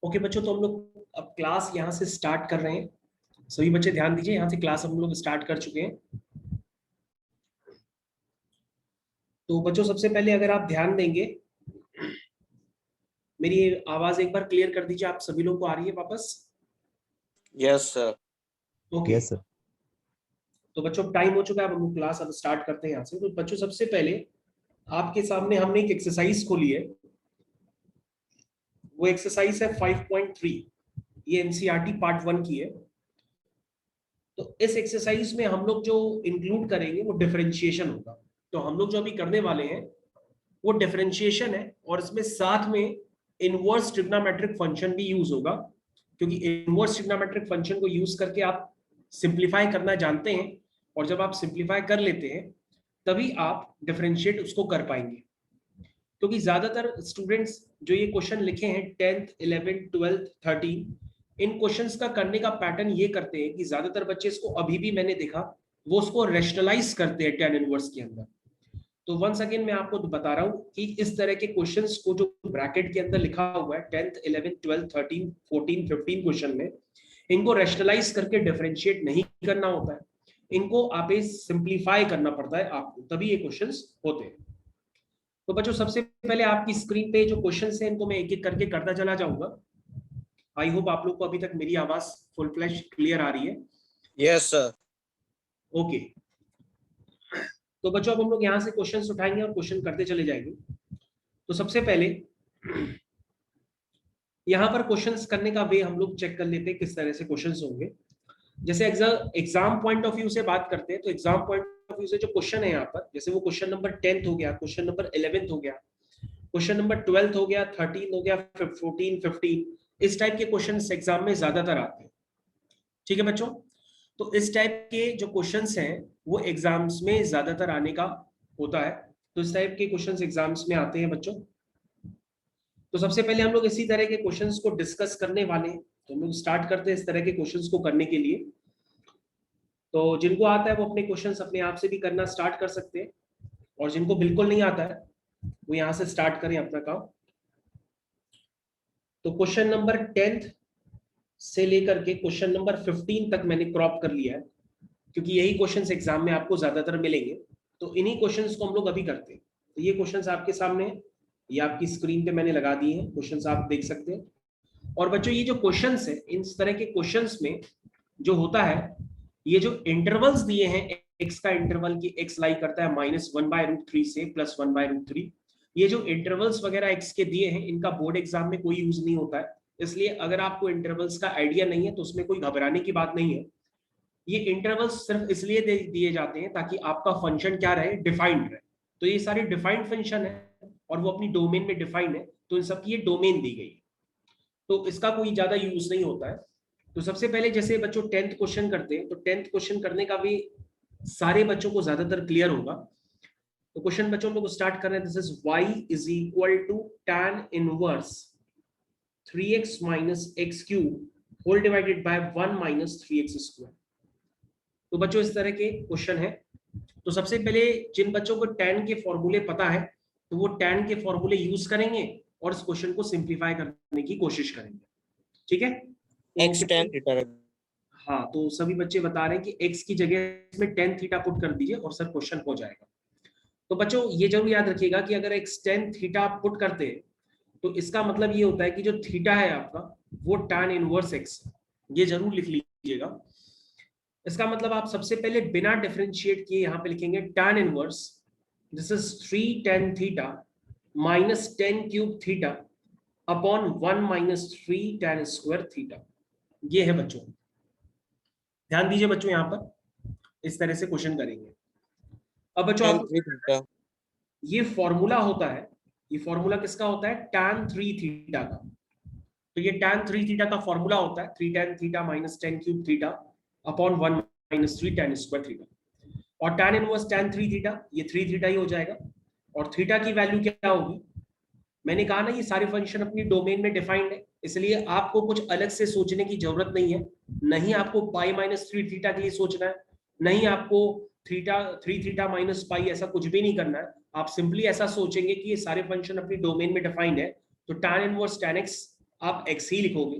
Okay बच्चों, तो हम लोग अब क्लास यहाँ से स्टार्ट कर रहे हैं। सभी बच्चे ध्यान दीजिए, यहाँ से क्लास हम लोग स्टार्ट कर चुके हैं। तो बच्चों सबसे पहले अगर आप ध्यान देंगे, मेरी आवाज एक बार क्लियर कर दीजिए, आप सभी लोग को आ रही है वापस? Yes sir. Okay. Yes sir. तो बच्चों टाइम हो चुका है, अब हम लोग क्लास अब स्टार्ट करते हैं यहाँ से। तो बच्चों सबसे पहले आपके सामने हमने एक एक्सरसाइज खोली है, वो एक्सरसाइज है 5.3। ये एनसीईआरटी पार्ट 1 की है। तो इस एक्सरसाइज में हम लोग जो इंक्लूड करेंगे वो डिफरेंशिएशन होगा। तो हम लोग जो अभी करने वाले हैं वो डिफरेंशिएशन है, और इसमें साथ में इनवर्स ट्रिग्नोमेट्रिक फंक्शन भी यूज होगा, क्योंकि इनवर्स ट्रिग्नोमेट्रिक फंक्शन को यूज करके आप सिंप्लीफाई करना जानते हैं, और जब आप सिंप्लीफाई कर लेते हैं तभी आप डिफरेंशिएट उसको कर पाएंगे। क्योंकि ज्यादातर स्टूडेंट्स जो ये क्वेश्चन लिखे हैं 10th 11th 12th 13, इन क्वेश्चंस का करने का पैटर्न ये करते हैं कि ज्यादातर बच्चे इसको अभी भी मैंने देखा वो उसको रैशनलाइज करते हैं tan इनवर्स के अंदर। तो वंस अगेन मैं आपको बता रहा हूं कि इस तरह के क्वेश्चंस को जो ब्रैकेट के अंदर लिखा हुआ है 10th 11th 12th 13 14 15 क्वेश्चन में, इनको रैशनलाइज करके डिफरेंशिएट नहीं करना होता है, इनको आप सिंप्लीफाई करना पड़ता है आपको, तभी ये क्वेश्चंस होते हैं। तो बच्चों सबसे पहले आपकी स्क्रीन पे जो क्वेश्चंस हैं इनको मैं एक एक करके करता चला जाऊंगा। आई होप आप लोग को अभी तक मेरी आवाज फुल फ्लैश क्लियर आ रही है। Yes sir. ओके। तो बच्चों अब हम लोग यहाँ से क्वेश्चंस उठाएंगे और क्वेश्चन करते चले जाएंगे। तो सबसे पहले यहाँ पर क्वेश्चंस करने का वे हम लोग चेक कर लेते हैं किस तरह से क्वेश्चंस होंगे। जैसे एग्जाम पॉइंट ऑफ व्यू से बात करते हैं, तो एग्जाम पॉइंट ऑफ व्यू से जो क्वेश्चन है यहाँ पर, जैसे वो क्वेश्चन नंबर 10th हो गया, क्वेश्चन नंबर 11th हो गया, क्वेश्चन नंबर 12th हो गया, 13 हो गया, 14 15, इस टाइप के क्वेश्चंस एग्जाम में ज्यादातर आते हैं। ठीक है बच्चों, तो इस टाइप के जो क्वेश्चंस हैं वो एग्जाम्स में ज्यादातर आने का होता है। तो इस टाइप के क्वेश्चंस एग्जाम्स में आते हैं बच्चों। तो सबसे पहले हम लोग इसी तरह के क्वेश्चंस को डिस्कस करने वाले हैं। तो हम लोग स्टार्ट करते हैं इस तरह के क्वेश्चंस को करने के लिए। तो जिनको आता है वो अपने क्वेश्चंस अपने आप से भी करना स्टार्ट कर सकते हैं, और जिनको बिल्कुल नहीं आता है वो यहाँ से स्टार्ट करें अपना काम। तो क्वेश्चन नंबर 10th से लेकर के क्वेश्चन नंबर 15 तक मैंने क्रॉप कर लिया है, क्योंकि यही क्वेश्चंस एग्जाम में आपको ज्यादातर मिलेंगे। तो इन्हीं क्वेश्चंस को हम लोग अभी करते हैं। तो ये क्वेश्चंस आपके सामने हैं, ये आपकी स्क्रीन पे मैंने लगा दिए हैं, क्वेश्चंस आप देख सकते हैं। और बच्चों ये जो क्वेश्चंस है, इन तरह के क्वेश्चंस में जो होता है, ये जो इंटरवल्स दिए हैं, एक्स का इंटरवल की एक्स लाई करता है -1/√3 से +1/√3, ये जो इंटरवल्स वगैरह एक्स के दिए हैं इनका बोर्ड एग्जाम में कोई यूज नहीं होता है। इसलिए अगर आपको इंटरवल्स का आइडिया नहीं है तो उसमें कोई घबराने की बात नहीं है। ये इंटरवल्स सिर्फ इसलिए दिए जाते हैं ताकि आपका फंक्शन क्या रहे, डिफाइंड रहे। तो ये सारे डिफाइंड फंक्शन है और वो अपनी डोमेन में डिफाइंड है, तो इन सबकी ये डोमेन दी गई है, तो इसका कोई ज्यादा यूज नहीं होता है। तो सबसे पहले जैसे बच्चों 10th क्वेश्चन करते हैं, तो 10th क्वेश्चन करने का भी सारे बच्चों को ज्यादातर क्लियर होगा। तो क्वेश्चन बच्चों हम लोग स्टार्ट कर रहे हैं। This is y is equal to tan inverse 3x minus x cube whole divided by 1 minus 3x square. तो बच्चों इस तरह के क्वेश्चन है। तो सबसे पहले जिन बच्चों को tan के फॉर्मूले पता है तो वो tan के फॉर्मूले यूज करेंगे और इस क्वेश्चन को सिंप्लीफाई करने की कोशिश करेंगे। ठीक है, एक्स tan थीटा। हाँ, तो सभी बच्चे बता रहे हैं कि x की जगह में tan थीटा पुट कर दीजिए और सर क्वेश्चन हो जाएगा। तो बच्चों ये जरूर याद रखिएगा कि अगर x tan थीटा पुट करते हैं तो इसका मतलब ये होता है कि जो थीटा है आपका वो tan इनवर्स x, ये जरूर लिख लीजिएगा। इसका मतलब आप सबसे पहले बिना डिफरेंशिएट किए यहाँ पे लिखेंगे tan inverse, this is 3 tan theta minus tan cube theta upon 1 minus 3 tan square theta. ये है बच्चों, ध्यान दीजिए बच्चों, यहाँ पर इस तरह से क्वेश्चन करेंगे। अब बच्चों आप ये फॉर्मूला होता है, ये फॉर्मूला किसका होता है, tan 3 थीटा का। तो ये tan 3 थीटा का फॉर्मूला होता है 3 tan theta minus tan cube theta upon 1 minus 3 tan square theta. और tan इनवर्स tan 3 थीटा, ये 3 थीटा ही हो जाएगा। और थीटा की वैल्यू क्या होगी, मैंने कहा ना ये सारे फंक्शन अपनी डोमेन में डिफाइंड है, इसलिए आपको कुछ अलग से सोचने की जरूरत नहीं है। नहीं आपको पाई माइनस 3 थीटा के लिए सोचना है, नहीं आपको 3 थीटा माइनस पाई, ऐसा कुछ भी नहीं करना है। आप सिंपली ऐसा सोचेंगे कि ये सारे फंक्शन अपनी डोमेन में डिफाइंड है, तो tan इनवर्स tan x आप x ही लिखोगे।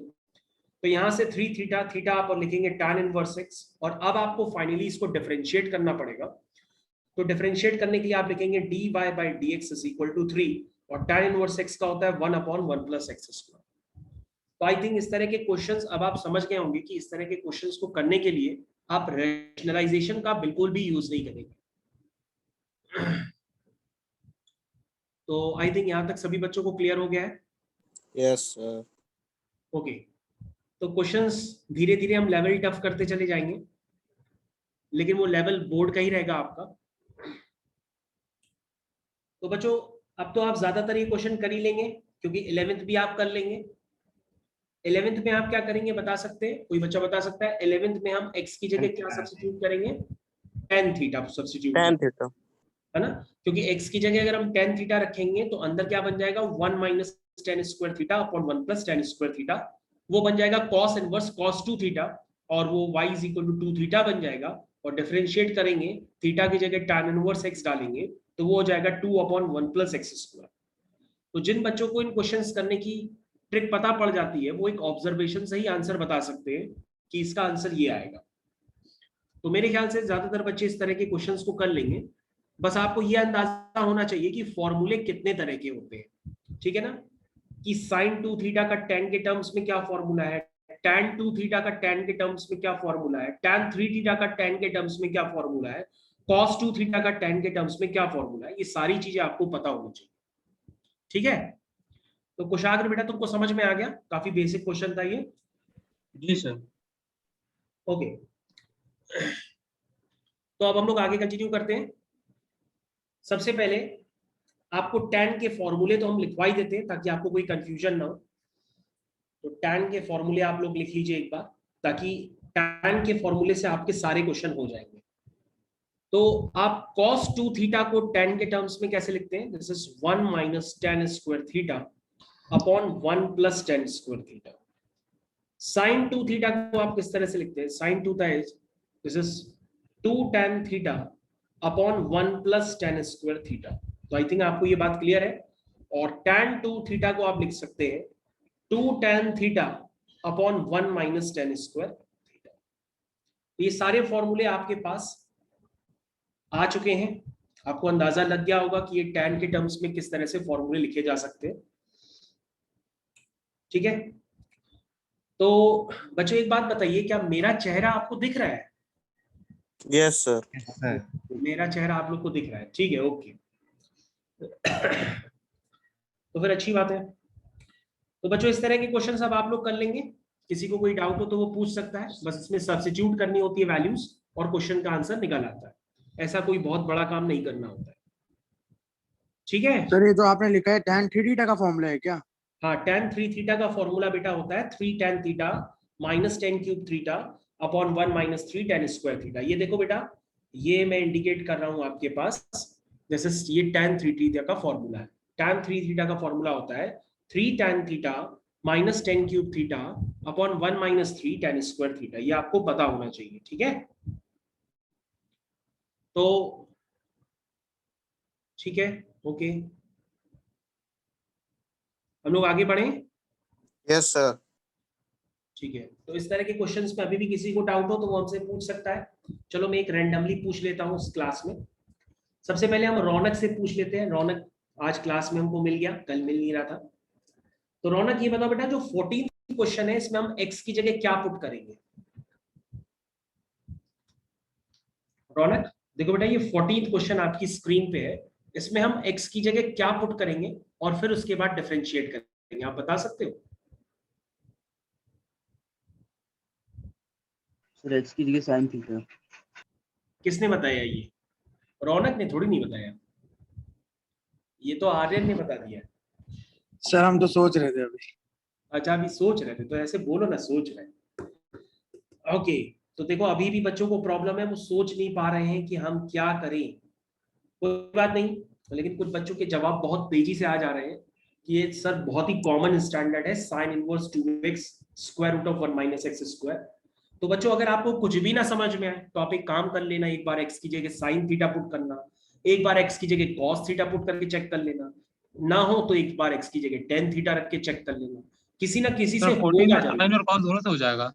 तो यहाँ से 3 थीटा थीटा आप और लिखेंगे tan इनवर्स x, और अब आपको फाइनली इसको डिफरेंशिएट करना पड़ेगा। तो डिफरेंशिएट करने के लिए आप लिखेंगे dy by dx is equal to 3, और tan इनवर्स x का होता है 1/1 plus x स्क्वायर। तो आई थिंक इस तरह के क्वेश्चंस अब आप समझ गए होंगे कि इस तरह के क्वेश्चंस को करने के लिए आप रैशनलाइजेशन का बिल्कुल भी यूज नहीं करेंगे। तो आई थिंक यहाँ तक सभी बच्चों को क्लियर हो गया है। Yes, sir. ओके, तो क्वेश्चंस धीरे धीरे हम लेवल टफ करते चले जाएंगे, लेकिन वो लेवल बोर्ड का ही रहेगा आपका। तो बच्चों अब तो आप ज्यादातर ये क्वेश्चन कर ही लेंगे, क्योंकि 11th भी आप कर लेंगे। 11th में आप क्या करेंगे बता सकते हैं? कोई बच्चा बता सकता है? 11th में हम x की जगह क्या सब्स्टिट्यूट करेंगे? tan theta substitute, Tan theta. है ना? क्योंकि x की जगह अगर हम tan थीटा रखेंगे तो अंदर क्या बन जाएगा? 1 minus tan square theta upon 1 plus tan square theta, वो बन जाएगा cos इनवर्स cos 2 थीटा, और वो y is equal to 2 theta बन जाएगा। और डिफरेंशिएट करेंगे, थीटा की जगह tan इनवर्स x डालेंगे तो वो हो जाएगा 2 अपॉन 1 प्लस x स्क्वायर। तो जिन बच्चों को इन क्वेश्चंस करने की ट्रिक पता पड़ जाती है वो एक ऑब्जर्वेशन से ही आंसर बता सकते हैं कि इसका आंसर ये आएगा। तो मेरे ख्याल से ज्यादातर बच्चे इस तरह के क्वेश्चंस को कर लेंगे। बस आपको ये अंदाजा होना चाहिए कि फॉर्मूले कितने तरह के होते हैं, ठीक है ना? कि sin 2 थीटा का tan के टर्म्स में क्या फॉर्मूला है, tan 2 थीटा का tan के टर्म्स में क्या फॉर्मूला है, tan 3 थीटा का tan के टर्म्स में क्या फॉर्मूला है, cos 2 थीटा का tan के टर्म्स में क्या फॉर्मूला है, ये सारी चीजें आपको पता होनी चाहिए, ठीक है? तो कुशाग्र बेटा तुमको समझ में आ गया? काफी बेसिक क्वेश्चन था ये। जी सर। ओके, तो अब हम लोग आगे कंटिन्यू करते हैं। सबसे पहले आपको tan के फॉर्मूले तो हम लिखवा ही देते हैं ताकि आपको कोई कंफ्यूजन ना हो। तो tan के फॉर्मूले आप लोग लिख लीजिए एक बार, ताकि tan के फॉर्मूले से आपके सारे क्वेश्चन हो जाएंगे। तो आप cos 2 थीटा को tan के टर्म्स में कैसे लिखते हैं? This is 1 minus tan square theta upon 1 plus tan square theta. sin 2 theta को आप किस तरह से लिखते हैं? sin 2 this is 2 tan theta upon 1 plus tan square theta. तो आई थिंक आपको ये बात क्लियर है। और tan 2 थीटा को आप लिख सकते हैं 2 tan theta upon 1 minus tan square theta. ये सारे फॉर्मूले आपके पास आ चुके हैं। आपको अंदाजा लग गया होगा कि ये tan के टर्म्स में किस तरह से फॉर्मूले लिखे जा सकते हैं, ठीक है? तो बच्चों एक बात बताइए, क्या मेरा चेहरा आपको दिख रहा है? Yes, sir. मेरा चेहरा आप लोग को दिख रहा है, ठीक है, ओके। तो फिर अच्छी बात है। तो बच्चों इस तरह के क्वेश्चंस अब आप लोग कर लेंगे। किसी को कोई डाउट हो तो वो पूछ सकता है, बस इसमें सब्स्टिट्यूट करनी होती है वैल्यूज और क्वेश्चन का आंसर निकल आता है। ऐसा कोई बहुत बड़ा काम नहीं करना होता है, ठीक है? सर ये तो आपने लिखा है tan 3 थीटा का फॉर्मूला है क्या? हाँ, tan 3 थीटा का फॉर्मूला बेटा होता है 3 tan theta minus tan cube theta upon 1 minus 3 tan square theta. ये देखो बेटा, ये मैं इंडिकेट कर रहा हूँ आपके पास, जैसे ये tan 3 थीटा का फॉर्मूला है। tan 3 थीटा का फॉर्मूला होता है 3 tan theta minus tan cube theta upon 1 minus 3 tan square theta. ये आपको पता होना चाहिए, ठीक है? तो ठीक है, ओके, हम लोग आगे बढ़े। Yes, sir. ठीक है, तो इस तरह के क्वेश्चंस में अभी भी किसी को डाउट हो तो वो हमसे पूछ सकता है। चलो मैं एक रैंडमली पूछ लेता हूँ इस क्लास में। सबसे पहले हम रौनक से पूछ लेते हैं। रौनक आज क्लास में हमको मिल गया, कल मिल नहीं रहा था। तो रौनक ये बताओ बेटा, जो 14th क्वेश्चन है इसमें हम x की जगह क्या पुट करेंगे? रौनक देखो बेटा, ये 14th क्वेश्चन आपकी स्क्रीन पे है, इसमें हम x की जगह क्या पुट करेंगे और फिर उसके बाद डिफरेंशिएट करेंगे, आप बता सकते हो? सर x की जगह sin थीटा। किसने बताया? ये रौनक ने थोड़ी नहीं बताया, ये तो आर्यन ने बता दिया। सर हम तो सोच रहे थे अभी। अच्छा, अभी सोच रहे थे तो ऐसे बोलो ना, सोच रहे। ओके, तो देखो अभी भी बच्चों को प्रॉब्लम है, वो सोच नहीं पा रहे हैं कि हम क्या करें। कोई बात नहीं, लेकिन कुछ बच्चों के जवाब बहुत तेजी से आ जा रहे हैं कि ये सर बहुत ही कॉमन स्टैंडर्ड है, sin inverse 2x square root of 1 minus x square. तो बच्चों अगर आपको कुछ भी ना समझ में आए तो आप एक काम कर लेना, एक बार x की जगह sin थीटा पुट करना, एक बार x की जगह cos थीटा पुट करके चेक कर लेना, ना हो तो एक बार x की जगह tan थीटा रख के चेक कर लेना। किसी ना किसी से सर 14 होगा में जरूर। साइन और कॉस दोनों से हो जाएगा।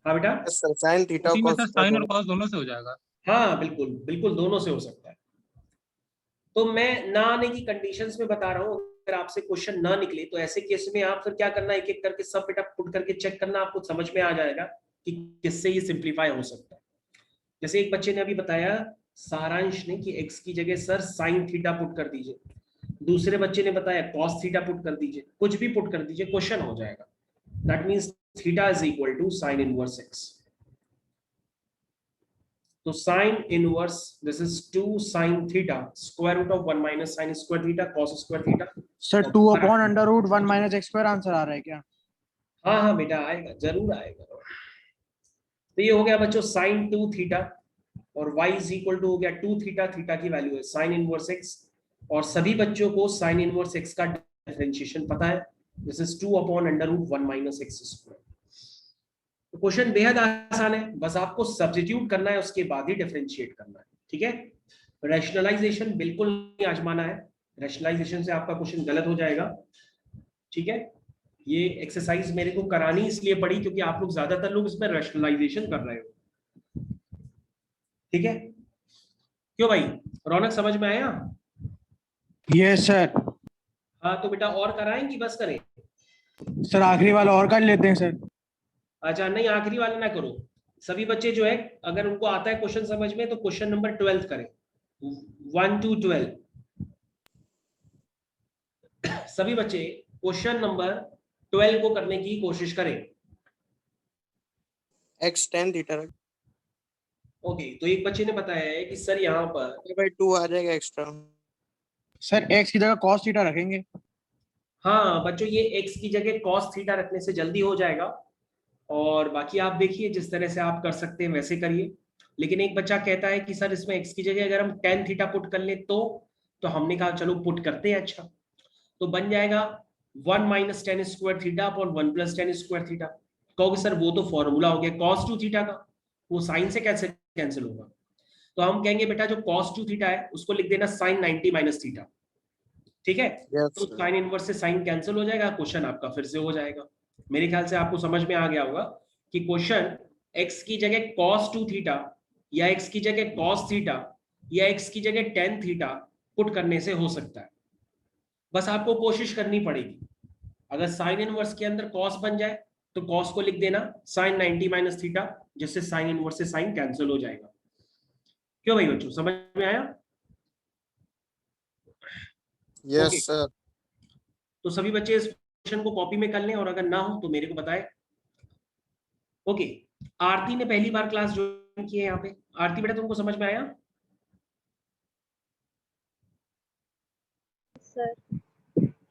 हाँ बेटा, यस सर, sin थीटा 14 में cos सर थीटा साइन और दोनों। कॉस दोनों से हो जाएगा। हाँ बिल्कुल बिल्कुल, दोनों से हो सकता है। तो मैं ना आने की कंडीशंस में बता रहा हूँ, अगर आपसे क्वेश्चन ना निकले तो ऐसे केस में आप फिर क्या करना, एक एक करके सब बेटा पुट करके चेक करना, आपको समझ में आ जाएगा कि किससे ये सिंप्लीफाई हो सकता है। जैसे एक बच्चे ने अभी बताया, सारांश ने, कि x की जगह सर साइन थीटा पुट कर दीजिए, दूसरे बच्चे ने बताया कॉस थीटा पुट कर दीजिए, कुछ भी पुट कर दीजिए, क्वेश्चन हो जाएगा। That means theta is equal to sine inverse x। तो sine inverse, this is 2 sin theta square root of 1 minus sine square theta cos square theta. Sir 2/√1 minus x square answer आ रहा है क्या? हाँ हाँ बेटा, आएगा, जरूर आएगा। तो ये हो गया बच्चों साइन 2 थीटा, और y इज इक्वल टू हो गया 2 थीटा, थीटा की वैल्यू है साइन इनवर्स x, और सभी बच्चों को साइन इनवर्स x का डिफरेंशिएशन पता है, this is 2/√1 minus x square. तो क्वेश्चन बेहद आसान है, बस आपको सब्स्टिट्यूट करना है, उसके बाद ही डिफरेंशिएट करना है, ठीक है। रैशनलाइजेशन बिल्कुल नहीं आजमाना है, रैशनलाइजेशन से आपका क्वेश्चन गलत हो जाएगा, ठीक है। ये एक्सरसाइज मेरे को करानी इसलिए पड़ी क्योंकि आप लोग ज्यादातर लोग इसमें रैशनलाइजेशन कर रहे हो, ठीक है। क्यों भाई, रौनक समझ में आया? Yes sir. हाँ तो बेटा और कराएं कि बस करें? सर आखिरी वाला और कर लेते हैं सर। अच्छा नहीं, आखिरी वाला ना करो, सभी बच्चे जो है अगर उनको आता है क्वेश्चन समझ में तो क्वेश्चन नंबर 12 करें, 1 to 12। सभी बच्चे क्वेश्चन नंबर 12 को करने की कोशिश करें। x tan थीटा ओके, तो एक बच्चे ने बताया है कि सर यहाँ पर बाई 2 आ जाएगा एक्स्ट्रा। सर x की जगह cos थीटा रखेंगे। हाँ बच्चों, ये x की जगह cos थीटा रखने से जल्दी हो जाएगा, और बाकी आप देखिए जिस तरह से आप कर सकते हैं वैसे करिए। लेकिन एक बच्चा कहता है कि सर इसमें x की जगह अगर हम tan थीटा पुट कर ले तो हमने कहा चलो पुट करते हैं। अच्छा, तो बन जाएगा 1 minus ten square theta upon 1 plus ten square theta. कहोगे सर वो तो फॉर्मूला हो गया cos 2 थीटा का, वो साइन से कैसे कैंसिल होगा? तो हम कहेंगे बेटा जो cos 2 थीटा है उसको लिख देना sin 90 माइनस थीटा, ठीक है। Yes, तो sir. साइन इनवर्स से साइन कैंसिल हो जाएगा, क्वेश्चन आपका फिर से हो जाएगा। मेरे ख्याल से आपको समझ में आ गया होगा कि क्वेश्चन x की जगह cos 2 थीटा या x की जगह cos थीटा या x की जगह tan थीटा पुट करने से हो सकता है। बस आपको कोशिश करनी पड़ेगी। अगर साइन इनवर्स के अंदर cos बन जाए तो cos को लिख देना sin 90 माइनस थीटा, जिससे साइन इनवर्स से साइन कैंसिल हो जाएगा। क्यों भाई बच्चों, समझ में आया? Yes, Okay. sir. तो सभी बच्चे इस क्वेश्चन को कॉपी में कर लें, और अगर ना हो तो मेरे को बताएं। ओके, आरती ने पहली बार क्लास ज्वाइन की है यहाँ पे। आरती बेटा तुमको समझ में आया? Sir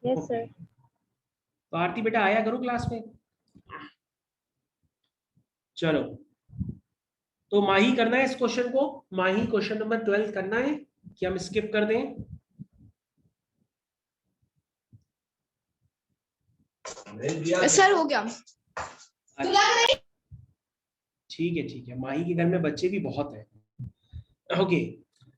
yes sir. तो आरती बेटा आया करो क्लास में। चलो, तो माही करना है इस क्वेश्चन को, माही क्वेश्चन नंबर 12 करना है कि हम स्किप कर दें? सर हो गया। ठीक है, माही के घर में बच्चे भी बहुत हैं। ओके,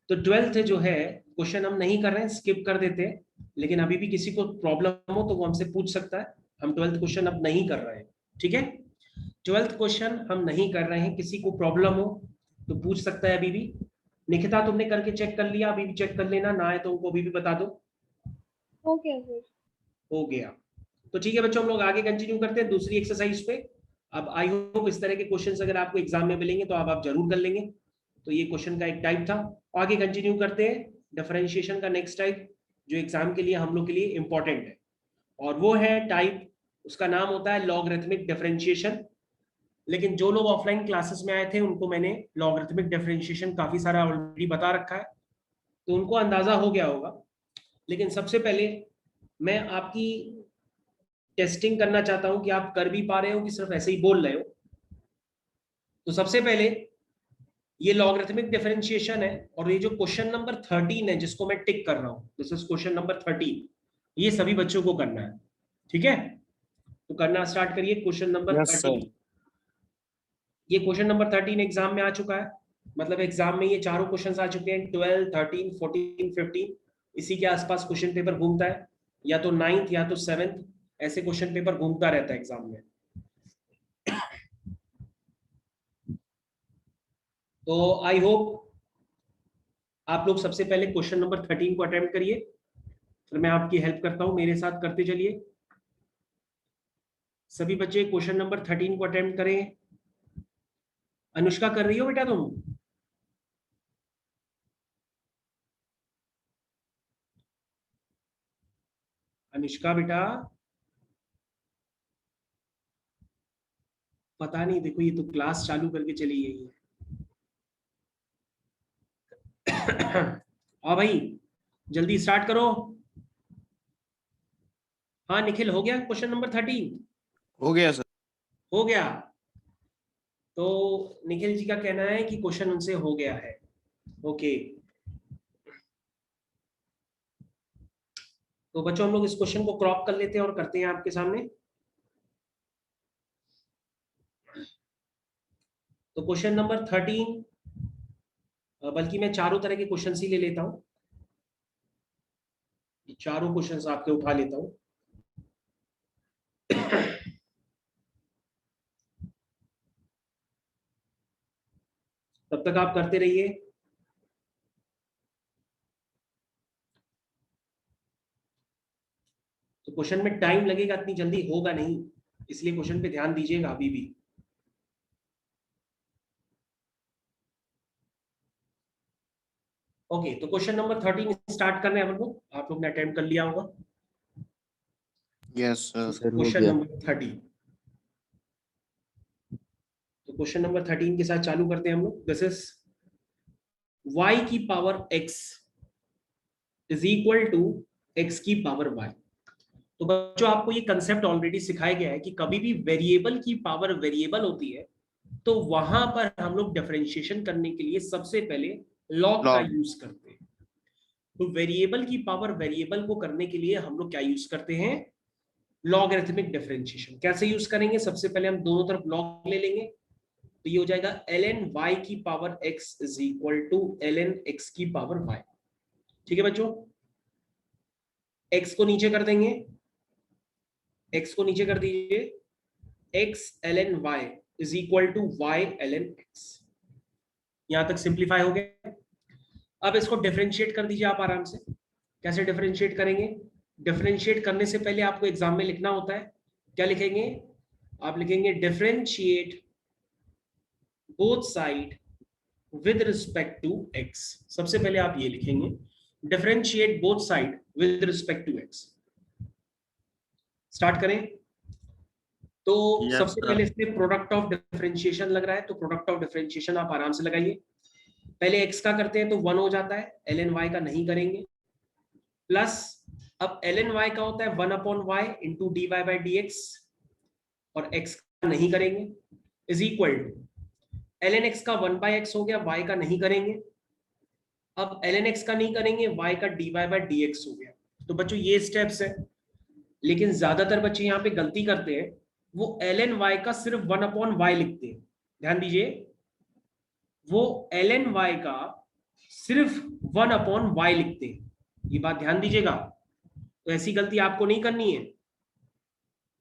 तो 12th जो है क्वेश्चन हम नहीं कर रहे हैं, स्किप कर देते हैं। लेकिन अभी भी किसी को प्रॉब्लम हो तो वो हमसे पूछ सकता है। हम 12th क्वेश्चन अब नहीं कर रहे हैं, ठीक है। 12th क्वेश्चन हम नहीं कर रहे हैं, किसी को प्रॉब्लम हो तो पूछ सकता है अभी भी। निकिता तुमने करके चेक कर लिया? अभी भी चेक कर लेना, ना है तो उनको अभी भी बता दो। हो गया सर। हो गया तो ठीक है बच्चों, हम लोग आगे कंटिन्यू करते हैं दूसरी एक्सरसाइज पे। अब आई होप इस तरह के क्वेश्चंस अगर आपको एग्जाम में मिलेंगे तो आप जरूर कर लेंगे। तो ये क्वेश्चन का एक टाइप था। आगे कंटिन्यू करते हैं डिफरेंशिएशन का नेक्स्ट टाइप, जो एग्जाम के लिए हम लोग के लिए इंपॉर्टेंट है, और वो है टाइप, उसका नाम होता है लॉगरिथमिक डिफरेंशिएशन। लेकिन जो लोग ऑफलाइन क्लासेस में आए थे उनको मैंने लॉगरिथमिक डिफरेंशिएशन काफी सारा ऑलरेडी बता रखा है, तो उनको अंदाजा हो गया होगा। लेकिन सबसे पहले मैं आपकी टेस्टिंग करना चाहता हूं कि आप कर भी पा रहे हो कि सिर्फ ऐसे ही बोल रहे हो। तो सबसे पहले ये लॉगरिथमिक डिफरेंशिएशन है, और ये जो क्वेश्चन नंबर 13 है जिसको मैं टिक कर रहा हूं, दिस इज क्वेश्चन नंबर 13, ये सभी बच्चों को करना है, ठीक है। तो करना स्टार्ट करिए। क्वेश्चन नंबर Yes, 13, ये क्वेश्चन नंबर 13 एग्जाम में आ चुका है, मतलब एग्जाम में ये चारों क्वेश्चंस आ चुके हैं। 12, 13, 14, 15 इसी के आसपास क्वेश्चन पेपर घूमता है, या तो 9th या तो 7th। ऐसे क्वेश्चन पेपर घूमता रहता है एग्जाम में। तो आई होप आप लोग सबसे पहले क्वेश्चन नंबर 13 को अटेम्प्ट करिए, फिर मैं आपकी हेल्प करता हूं, मेरे साथ करते चलिए। सभी बच्चे क्वेश्चन नंबर 13 को अटेम्प्ट करें। अनुष्का कर रही हो बेटा तुम? अनुष्का बेटा, पता नहीं, देखो ये तो क्लास चालू करके चली गई है। हाँ भाई, जल्दी स्टार्ट करो। हाँ निखिल, हो गया क्वेश्चन नंबर 13? हो गया सर। हो गया। तो निखिल जी का कहना है कि क्वेश्चन उनसे हो गया है। ओके, तो बच्चों हम लोग इस क्वेश्चन को क्रॉप कर लेते हैं और करते हैं आपके सामने। तो क्वेश्चन नंबर 13, बल्कि मैं चारों तरह के क्वेश्चन ही ले लेता हूं, चारों क्वेश्चंस आपके उठा लेता हूं। तब तक आप करते रहिए। तो क्वेश्चन में टाइम लगेगा, इतनी जल्दी होगा नहीं, इसलिए क्वेश्चन पे ध्यान दीजिएगा अभी भी। ओके, तो क्वेश्चन नंबर 13 स्टार्ट कर रहे हैं हम लोग। आप लोग ने अटेम्प्ट कर लिया होगा। Yes sir. क्वेश्चन नंबर 13, तो क्वेश्चन नंबर 13 के साथ चालू करते हैं हम लोग। दिस इज y की power x is equal to x की पावर y। तो बच्चों आपको ये कंसेप्ट ऑलरेडी सिखाया गया है कि कभी भी वेरिएबल की पावर वेरिएबल होती है तो वहां पर हम लोग डिफरेंशिएशन करने के लिए सबसे पहले लॉग का यूज करते हैं। तो वेरिएबल की पावर वेरिएबल को करने के लिए हम लोग क्या यूज करते हैं? Logarithmic differentiation. कैसे यूज करेंगे? सबसे पहले हम दोनों तरफ लॉग ले लेंगे, तो ये हो जाएगा ln y की power x is equal to ln x की पावर y। ठीक है बच्चों, x को नीचे कर देंगे, x को नीचे कर दीजिए, x ln y is equal to y ln x। यहां तक सिंप्लीफाई हो गया। अब इसको डिफरेंशिएट कर दीजिए आप आराम से। कैसे डिफरेंशिएट करेंगे? डिफरेंशिएट करने से पहले आपको एग्जाम में लिखना होता है। क्या लिखेंगे? आप लिखेंगे differentiate both side with respect to x। सबसे पहले आप ये लिखेंगे, differentiate both side with respect to x। Start करें। तो सबसे पहले इसमें प्रोडक्ट ऑफ डिफरेंशिएशन लग रहा है, तो प्रोडक्ट ऑफ डिफरेंशिएशन आप आराम से लगाइए। पहले x का करते हैं तो 1 हो जाता है, ln y का नहीं करेंगे, प्लस अब ln y का होता है 1 upon y into d y by d x, और x का नहीं करेंगे, is equal to ln x का 1 बाई एक्स हो गया, y का नहीं करेंगे। अब ln x का नहीं करेंगे, y का dy बाई dx हो गया। तो बच्चों ये स्टेप्स है, लेकिन ज्यादातर बच्चे यहाँ पे गलती करते हैं, वो ln y का सिर्फ 1 अपॉन y लिखते हैं। ध्यान दीजिए, वो ln y का सिर्फ 1 अपॉन y लिखते हैं, ये बात ध्यान दीजिएगा। तो ऐसी गलती आपको नहीं करनी है,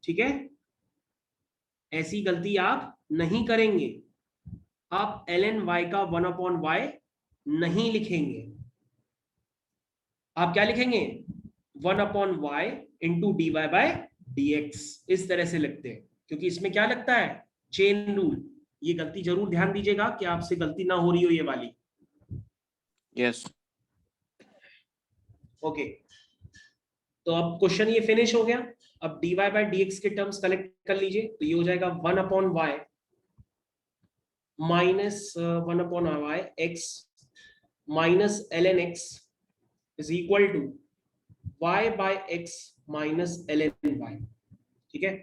ठीक है? ऐसी गलती आप नहीं करेंगे। आप ln y का 1 अपॉन y नहीं लिखेंगे, आप क्या लिखेंगे? 1 upon y into d y by d x. इस तरह से लिखते हैं, क्योंकि इसमें क्या लगता है? Chain rule. ये गलती जरूर ध्यान दीजिएगा कि आपसे गलती ना हो रही हो ये वाली। यस। ओके, तो अब क्वेश्चन ये फिनिश हो गया। अब dy बाई dx के टर्म्स कलेक्ट कर लीजिए, तो ये हो जाएगा 1 upon y minus 1 upon y x minus ln x is equal to y by x minus ln y। ठीक है,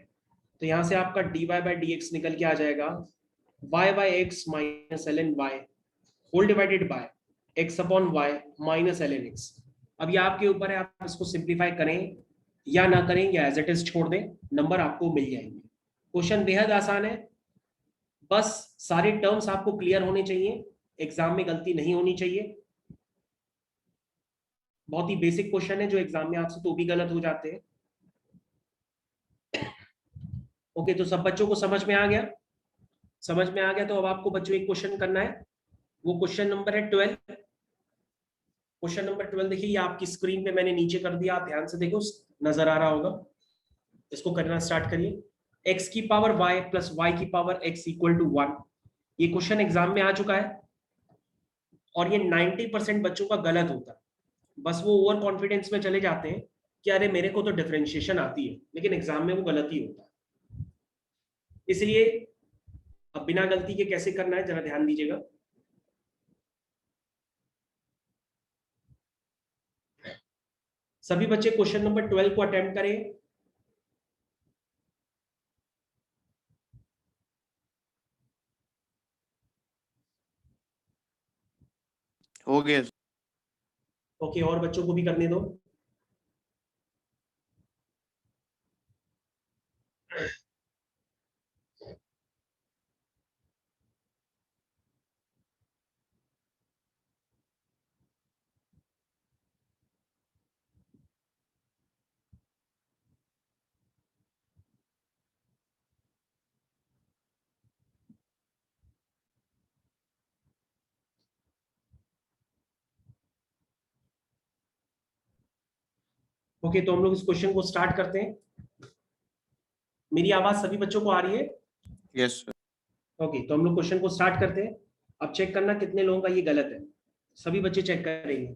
तो यहां से आपका dy बाई dx निकल के आ जाएगा y by x minus ln y whole divided by x upon y minus ln x। अब ये आपके ऊपर है, आप इसको सिंप्लीफाई करें या ना करें, या एज इट इज छोड़ दें, नंबर आपको मिल जाएंगे। क्वेश्चन बेहद आसान है, बस सारे टर्म्स आपको क्लियर होने चाहिए, एग्जाम में गलती नहीं होनी चाहिए। बहुत ही बेसिक क्वेश्चन है जो एग्जाम में आपसे तो भी गलत हो जाते हैं। ओके, तो सब बच्चों को समझ में आ गया? समझ में आ गया, तो अब आपको बच्चों एक क्वेश्चन करना है। वो क्वेश्चन नंबर है 12। क्वेश्चन नंबर 12 देखिए, ये आपकी स्क्रीन पे मैंने नीचे कर दिया, आप ध्यान से देखो, नजर आ रहा होगा। इसको करना स्टार्ट करिए। x की पावर y प्लस y की पावर x इक्वल टू 1। ये क्वेश्चन एग्जाम में आ चुका है और ये 90% बच्चों का गलत होता है। बस वो ओवर कॉन्फिडेंस में चले जाते हैं कि अरे मेरे को तो डिफरेंशिएशन आती है, लेकिन एग्जाम में वो गलत ही होता है। इसलिए अब बिना गलती के कैसे करना है जरा ध्यान दीजिएगा। सभी बच्चे क्वेश्चन नंबर 12 को अटेम्प्ट करें। हो गया सर। ओके, और बच्चों को भी करने दो। ओके, तो हम लोग इस क्वेश्चन को स्टार्ट करते हैं। मेरी आवाज सभी बच्चों को आ रही है? Yes sir. ओके, तो हम लोग क्वेश्चन को स्टार्ट करते हैं। अब चेक करना कितने लोगों का ये गलत है। सभी बच्चे चेक करेंगे।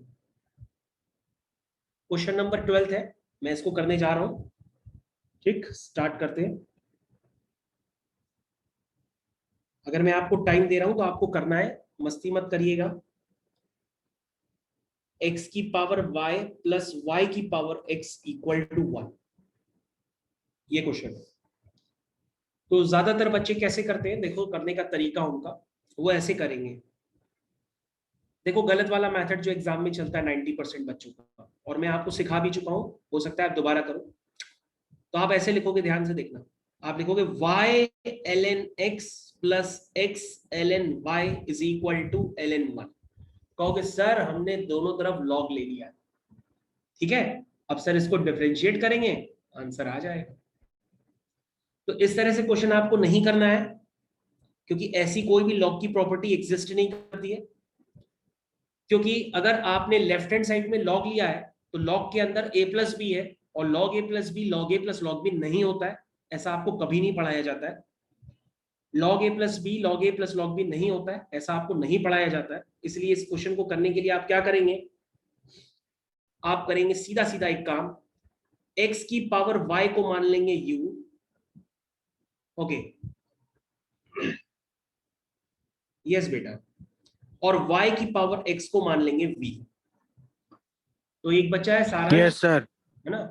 क्वेश्चन नंबर 12 है, मैं इसको करने जा रहा हूं। ठीक, स्टार्ट करते हैं। अगर मैं आपको टाइम दे रहा हूं तो आपको करना है, मस्ती मत करिएगा। x की पावर y प्लस y की पावर x इक्वल टू 1, ये क्वेश्चन है। तो ज्यादातर बच्चे कैसे करते हैं, देखो करने का तरीका उनका, वो ऐसे करेंगे। देखो गलत वाला मेथड जो एग्जाम में चलता है 90% बच्चों का, और मैं आपको सिखा भी चुका हूं, हो सकता है आप दोबारा करो। तो आप ऐसे लिखोगे, ध्यान से देखना। आप लिखोगे y ln x plus x ln y is equal to ln 1। कहोगे सर हमने दोनों तरफ लॉग ले लिया, ठीक है, अब सर इसको डिफरेंशिएट करेंगे, आंसर आ जाएगा। तो इस तरह से क्वेश्चन आपको नहीं करना है, क्योंकि ऐसी कोई भी लॉग की प्रॉपर्टी एग्जिस्ट नहीं करती है। क्योंकि अगर आपने लेफ्ट हैंड साइड में लॉग लिया है तो लॉग के अंदर a प्लस बी है, और log a plus b log a plus log b नहीं होता है, ऐसा आपको कभी नहीं पढ़ाया जाता है। Log a plus b log a plus log b नहीं होता है, ऐसा आपको नहीं पढ़ाया जाता है। इसलिए इस क्वेश्चन को करने के लिए आप क्या करेंगे, आप करेंगे सीधा सीधा एक काम, x की पावर y को मान लेंगे u। ओके, यस बेटा, और y की पावर x को मान लेंगे v। तो एक बच्चा है सारांश, यस सर। है ना,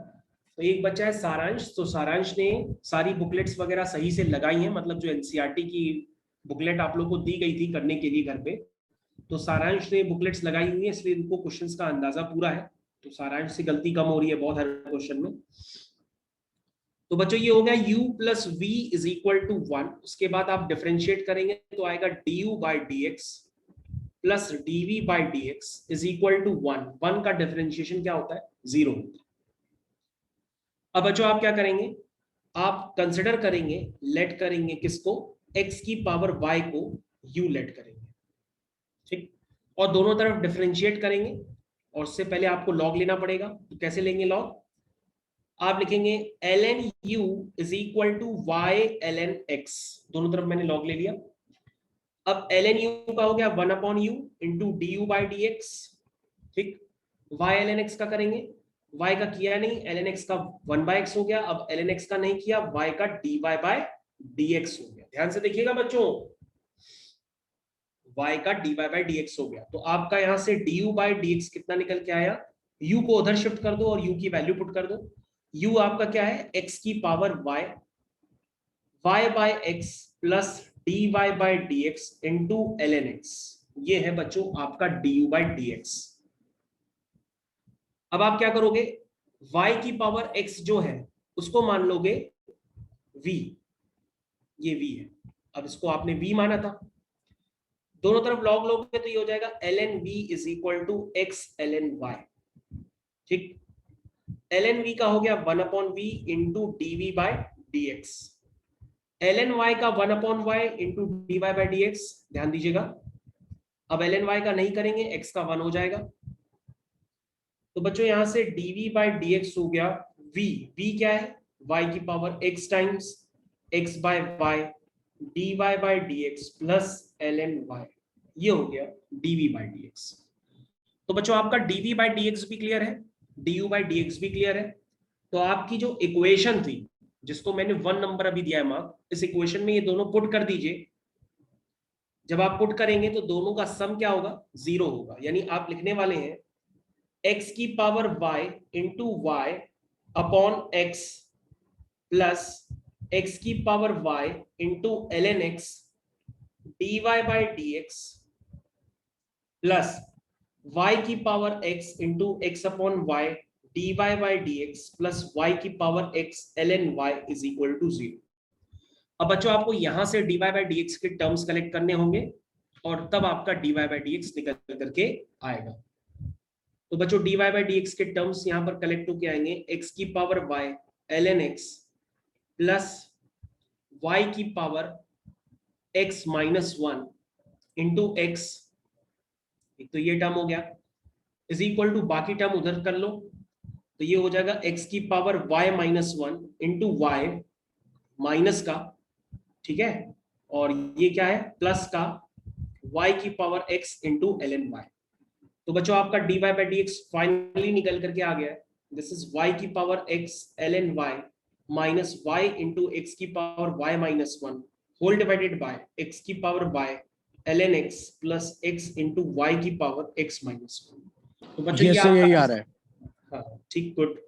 तो एक बच्चा है सारांश। तो सारांश ने सारी बुकलेट्स वगैरह सही से लगाई हैं, मतलब जो एनसीईआरटी की बुकलेट आप लोगों को दी गई थी करने के लिए घर पे, तो सारांश ने बुकलेट्स लगाई हुई है, इसलिए इनको क्वेश्चंस का अंदाजा पूरा है। तो सारांश से गलती कम हो रही है बहुत हर क्वेश्चन में। तो बच्चों ये हो गया u plus v is equal to 1। उसके बाद आप डिफरेंशिएट करेंगे तो आएगा du by dx plus dv by dx is equal to 1। 1 का डिफरेंशिएशन क्या होता है, 0 होता है। अब बच्चों आप क्या करेंगे, आप कंसिडर करेंगे, लेट करेंगे किसको, x की पावर y को u लेट करेंगे, ठीक, और दोनों तरफ डिफरेंशिएट करेंगे। और उससे पहले आपको लॉग लेना पड़ेगा, तो कैसे लेंगे लॉग, आप लिखेंगे ln u is equal to y ln x, दोनों तरफ मैंने लॉग ले लिया। अब ln u का हो गया 1 upon u into du by dx, ठीक, y ln x का करेंगे, y का किया नहीं, ln x का 1 बाय x हो गया। अब ln x का नहीं किया, y का dy बाय dx हो गया। ध्यान से देखिएगा बच्चों, y का dy बाय dx हो गया। तो आपका यहां से du बाय dx कितना निकल के आया, u को उधर शिफ्ट कर दो और u की वैल्यू पुट कर दो। u आपका क्या है, x की power y, y by x plus dy by dx into ln x, ये है बच्चों आपका du बाय dx। अब आप क्या करोगे, y की पावर x जो है उसको मान लोगे v, ये v है। अब इसको आपने v माना था, दोनों तरफ लॉग लोगे तो ये हो जाएगा ln v is equal to x ln y, ठीक। ln v का हो गया 1 upon v into dv by dx। ln y का 1/y into dy by dx, ध्यान दीजिएगा। अब ln y का नहीं करेंगे, x का 1 हो जाएगा। तो बच्चों यहां से dv बाई dx हो गया v क्या है, y की power x times x by y dy by dx plus ln y, ये हो गया dv बाई dx। तो बच्चों आपका dv बाई dx भी क्लियर है, du बाई dx भी क्लियर है। तो आपकी जो इक्वेशन थी, जिसको मैंने 1 नंबर अभी दिया है मार्क, इस इक्वेशन में ये दोनों पुट कर दीजिए। जब आप पुट करेंगे तो दोनों का सम क्या होगा, 0 होगा। यानी आप लिखने वाले हैं x की power y into y upon x plus x की power y into ln x dy by dx plus y की power x into x upon y dy by dx plus y की power x ln y is equal to 0। अब बच्चों आपको यहां से dy by dx के terms collect करने होंगे और तब आपका dy बाई dx निकल करके आएगा। तो बच्चों dy बाई dx के टर्म्स यहां पर कलेक्ट होके आएंगे, x की power y ln x plus y की power x minus 1 into x, तो ये टर्म हो गया, इज इक्वल टू बाकी टर्म उधर कर लो, तो ये हो जाएगा x की power y minus 1 into y minus का, ठीक है, और ये क्या है प्लस का y की power x into ln y। तो बच्चों आपका dy बाई dx फाइनली निकल करके आ गया है, दिस इज y की power x ln y minus y into x की power y minus 1 whole divided by x की power y ln x plus x into y की पावर x माइनस 1। तो बच्चों ये यही आ रहा है। हाँ ठीक, गुड।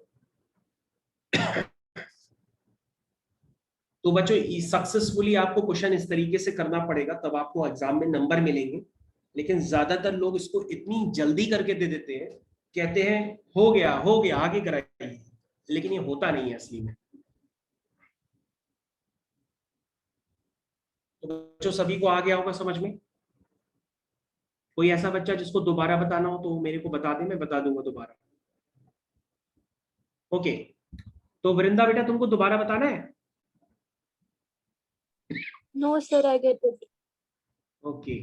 तो बच्चों सक्सेसफुली आपको क्वेश्चन इस तरीके से करना पड़ेगा, तब आपको एग्जाम में नंबर मिलेंगे। लेकिन ज्यादातर लोग इसको इतनी जल्दी करके दे देते हैं, कहते हैं हो गया आगे कराइए, लेकिन ये होता नहीं है असली में। तो बच्चों सभी को आ गया होगा समझ में? कोई ऐसा बच्चा जिसको दोबारा बताना हो तो मेरे को बता दे, मैं बता दूंगा दोबारा। ओके, तो वृंदा बेटा तुमको दोबारा बताना है? No, sir, I get it. Okay,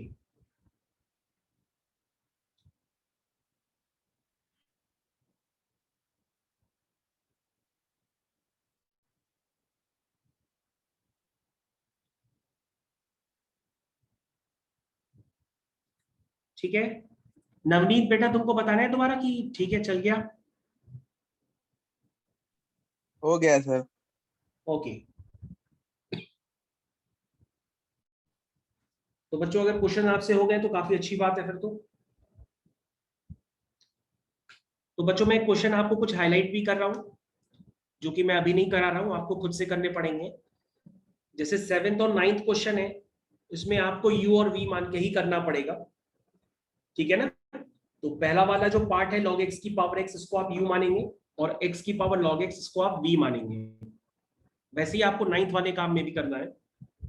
ठीक है। नवनीत बेटा तुमको बताना है दोबारा कि ठीक है चल गया? हो गया सर। ओके, तो बच्चों अगर क्वेश्चन आपसे हो गए तो काफी अच्छी बात है फिर तो बच्चों मैं क्वेश्चन आपको कुछ हाईलाइट भी कर रहा हूं, जो कि मैं अभी नहीं करा रहा हूं, आपको खुद से करने पड़ेंगे। जैसे 7th और 9th क्वेश्चन है, इसमें आपको u और v मान के ही करना पड़ेगा, ठीक है ना। तो पहला वाला जो पार्ट है log x की पावर x, इसको आप u मानेंगे, और x की पावर log x इसको आप v मानेंगे। वैसे ही आपको 9th वाले काम में भी करना है,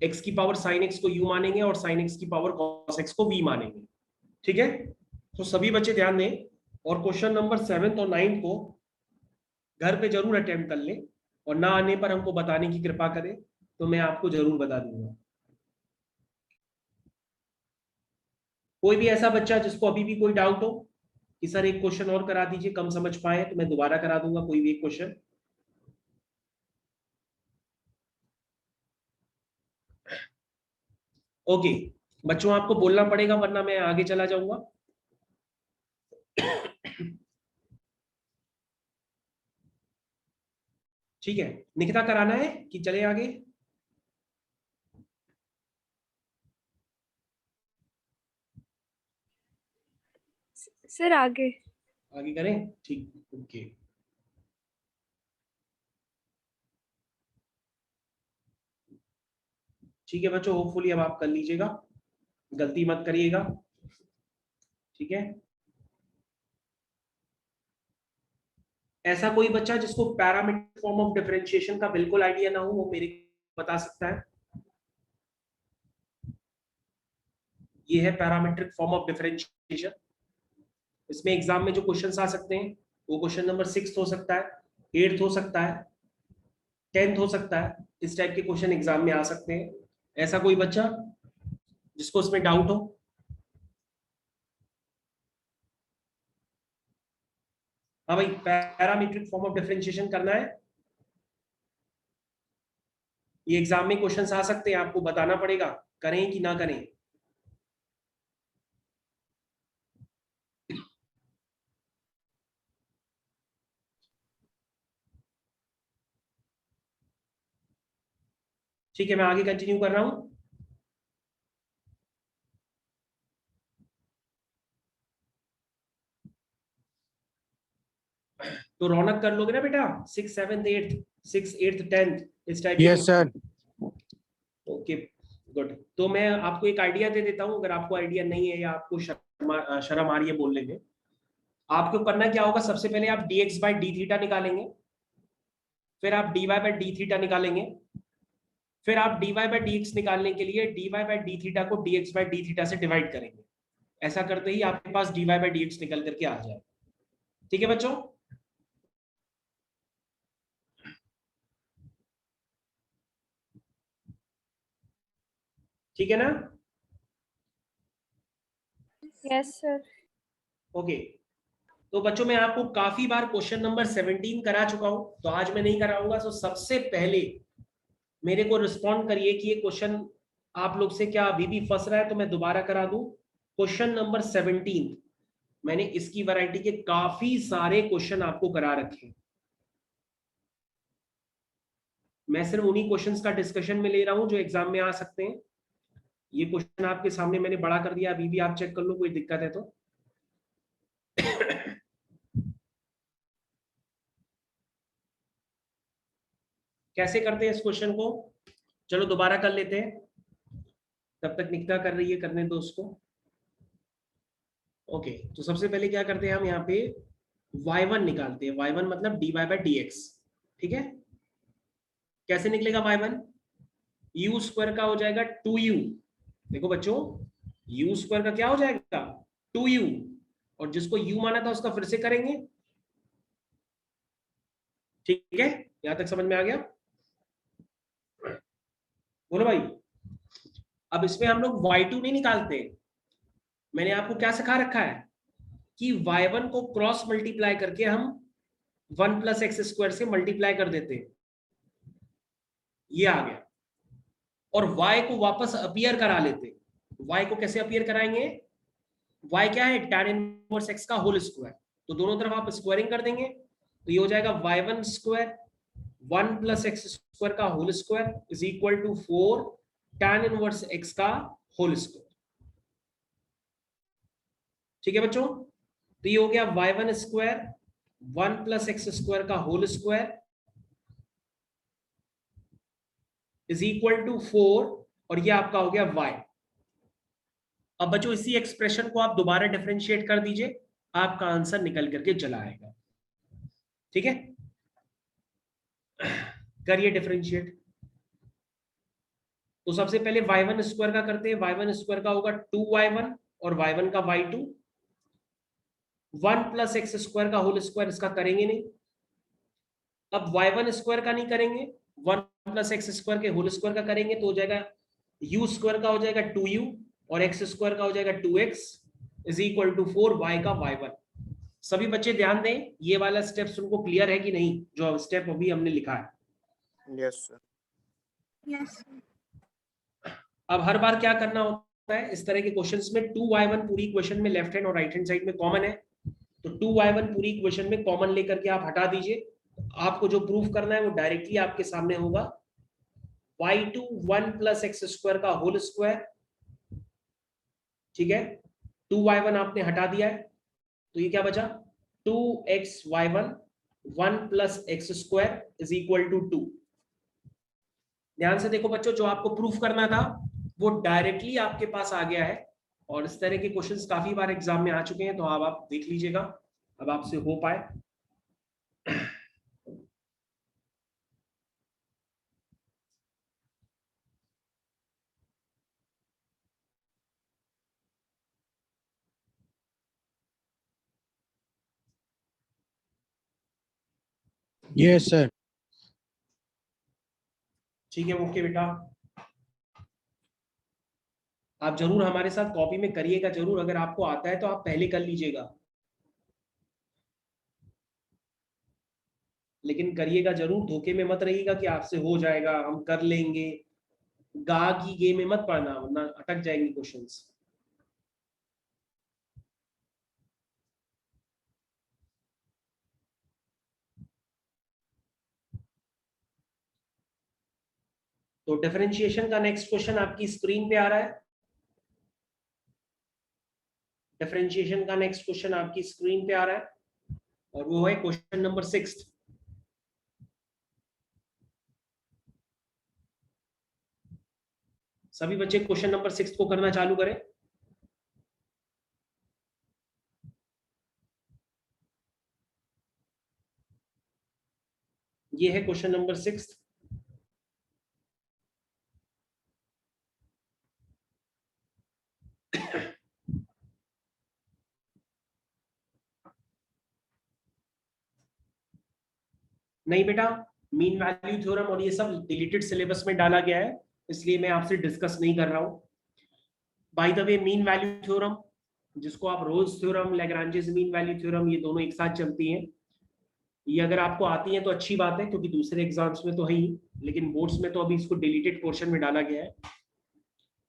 x की पावर sin x को u मानेंगे और sin x की पावर cos x को v मानेंगे, ठीक है। तो सभी बच्चे ध्यान दें, और क्वेश्चन नंबर 7th और 9th को घर पे जरूर अटेम्प्ट कर लें, और ना आने पर हमको बताने की कृपा करें, तो मैं आपको जरूर बता दूंगा। कोई भी ऐसा बच्चा जिसको अभी भी कोई डाउट हो कि सर एक क्वेश्चन और करा दीजिए, कम समझ पाए, तो मैं दोबारा करा दूंगा कोई भी एक क्वेश्चन। ओके बच्चों, आपको बोलना पड़ेगा वरना मैं आगे चला जाऊंगा। ठीक है, निकिता कराना है कि चले आगे? सर आगे आगे करें, ठीक, ओके। ठीक है बच्चों, होपफुली अब आप कर लीजिएगा, गलती मत करिएगा, ठीक है। ऐसा कोई बच्चा जिसको पैरामीट्रिक फॉर्म ऑफ डिफरेंशिएशन का बिल्कुल आइडिया ना हो, वो मेरे को बता सकता है। ये है पैरामीट्रिक फॉर्म ऑफ डिफरेंशिएशन। इसमें एग्जाम में जो क्वेश्चंस आ सकते हैं, वो क्वेश्चन नंबर 6 हो सकता है, 8th हो सकता है, 10th हो सकता है, इस टाइप के क्वेश्चन एग्जाम में आ सकते हैं। ऐसा कोई बच्चा जिसको इसमें डाउट हो? हाँ भाई, पैरामीट्रिक फॉर्म ऑफ डिफरेंशिएशन करना है, ये एग्जाम में क्वेश्चंस आ सकते हैं, आपको बताना पड़ेगा करें कि ना करें। ठीक है, मैं आगे कंटिन्यू कर रहा हूं। तो रौनक कर लोगे ना बेटा, 6, 7, 8, 6, 8, 10 इस type Yes, sir. Okay good. तो मैं आपको एक आइडिया दे देता हूं, अगर आपको आइडिया नहीं है या आपको शर्म आ रही है बोलने में, आपको करना क्या होगा, सबसे पहले आप dx बाई डी थीटा निकालेंगे, फिर आप dy बाई डी थीटा निकालेंगे, फिर आप dy बाई dx निकालने के लिए dy बाई डी थीटा को dx बाई डी थीटा से डिवाइड करेंगे। ऐसा करते ही आपके पास dy बाई dx निकल करके आ जाए। ठीक है बच्चों? ठीक है ना? Yes, sir. ओके तो बच्चों मैं आपको काफी बार क्वेश्चन नंबर 17 करा चुका हूं, तो आज मैं नहीं कराऊंगा। तो सबसे पहले मेरे को रिस्पॉन्ड करिए कि ये क्वेश्चन आप लोग से क्या अभी भी फंस रहा है, तो मैं दोबारा करा दूं। क्वेश्चन नंबर 17, मैंने इसकी वैरायटी के काफी सारे क्वेश्चन आपको करा रखे हैं। मैं सिर्फ उन्हीं क्वेश्चंस का डिस्कशन में ले रहा हूं जो एग्जाम में आ सकते हैं। ये क्वेश्चन आपके सामने मैंने बड़ा कर दिया, अभी भी आप चेक कर लो, कोई दिक्कत है तो। कैसे करते हैं इस क्वेश्चन को, चलो दोबारा कर लेते हैं, तब तक निकिता कर रही है, करने दो उसको। ओके तो सबसे पहले क्या करते हैं, हम यहाँ पे y1 निकालते हैं। y1 मतलब dy बाई dx। ठीक है, कैसे निकलेगा y1? u स्क्वायर का हो जाएगा 2u। देखो बच्चों, u स्क्वायर का क्या हो जाएगा 2u, और जिसको u माना था उसका फिर से करेंगे। ठीक है, यहां तक समझ में आ गया? बोलो भाई। अब इसमें हम लोग y2 नहीं निकालते, मैंने आपको क्या सिखा रखा है कि y1 को क्रॉस मल्टीप्लाई करके हम 1 प्लस एक्स स्क्वायर से मल्टीप्लाई कर देते हैं, ये आ गया। और y को वापस अपीयर करा लेते हैं। y को कैसे अपीयर कराएंगे? y क्या है, tan इनवर्स x का होल स्क्वायर, तो दोनों तरफ आप स्क्वायरिंग कर देंगे, तो ये हो जाएगा y1 square 1 plus x square का whole square is equal to 4 tan inverse x का होल स्क्वायर। ठीक है बच्चों, तो ये हो गया y1 square 1 plus x square का whole square is equal to 4, और ये आपका हो गया y। अब बच्चों इसी एक्सप्रेशन को आप दोबारा डिफरेंशिएट कर दीजिए, आपका आंसर निकल करके चला आएगा। ठीक है, करिए डिफरेंशिएट। तो सबसे पहले y1 स्क्वायर का करते हैं, y1 स्क्वायर का होगा 2y1 और y1 का y2। 1 प्लस एक्स स्क्वायर का होल स्क्वायर इसका करेंगे नहीं। अब y1 स्क्वायर का नहीं करेंगे, 1 प्लस एक्स स्क्वायर के होल स्क्वायर का करेंगे, तो हो जाएगा u स्क्वायर का हो जाएगा 2u और x स्क्वायर का हो जाएगा 2x is equal to 4y का y1। सभी बच्चे ध्यान दें, ये वाला स्टेप्स उनको क्लियर है कि नहीं, जो स्टेप अभी हमने लिखा है? Yes sir. Yes. अब हर बार क्या करना होता है इस तरह के क्वेश्चंस में, 2y1 पूरी इक्वेशन में लेफ्ट हैंड और राइट हैंड साइड में कॉमन है, तो 2y1 पूरी इक्वेशन में कॉमन लेकर के आप हटा दीजिए। आपको जो प्रूफ करना है वो डायरेक्टली आपके सामने होगा, y2 1 प्लस एक्स स्क्वायर का होल स्क्वायर। ठीक है, 2y1 आपने हटा दिया है, तो ये क्या बचा 2xy1 1 plus x square is equal to 2। ध्यान से देखो बच्चों, जो आपको प्रूफ करना था वो डायरेक्टली आपके पास आ गया है, और इस तरह के क्वेश्चंस काफी बार एग्जाम में आ चुके हैं, तो अब आप देख लीजिएगा, अब आपसे हो पाए। Yes, sir. ठीक है ओके बेटा, आप जरूर हमारे साथ कॉपी में करिएगा जरूर, अगर आपको आता है तो आप पहले कर लीजिएगा, लेकिन करिएगा जरूर, धोखे में मत रहिएगा कि आपसे हो जाएगा हम कर लेंगे, गा की गे में मत पढ़ना वरना अटक जाएंगे क्वेश्चंस। तो डिफरेंशिएशन का नेक्स्ट क्वेश्चन आपकी स्क्रीन पे आ रहा है, डिफरेंशिएशन का नेक्स्ट क्वेश्चन आपकी स्क्रीन पे आ रहा है और वो है क्वेश्चन नंबर 6। सभी बच्चे क्वेश्चन नंबर 6 को करना चालू करें। ये है क्वेश्चन नंबर 6। नहीं बेटा, मीन वैल्यू थ्योरम और ये सब डिलीटेड सिलेबस में डाला गया है, इसलिए मैं आपसे डिस्कस नहीं कर रहा हूं। By the way mean value theorem, जिसको आप Rolle's theorem, Lagrange's mean value theorem, ये दोनों एक साथ चलती हैं। ये अगर आपको आती है तो अच्छी बात है, क्योंकि दूसरे एग्जाम्स में तो है ही, लेकिन बोर्ड्स में तो अभी इसको डिलीटेड पोर्शन में डाला गया है।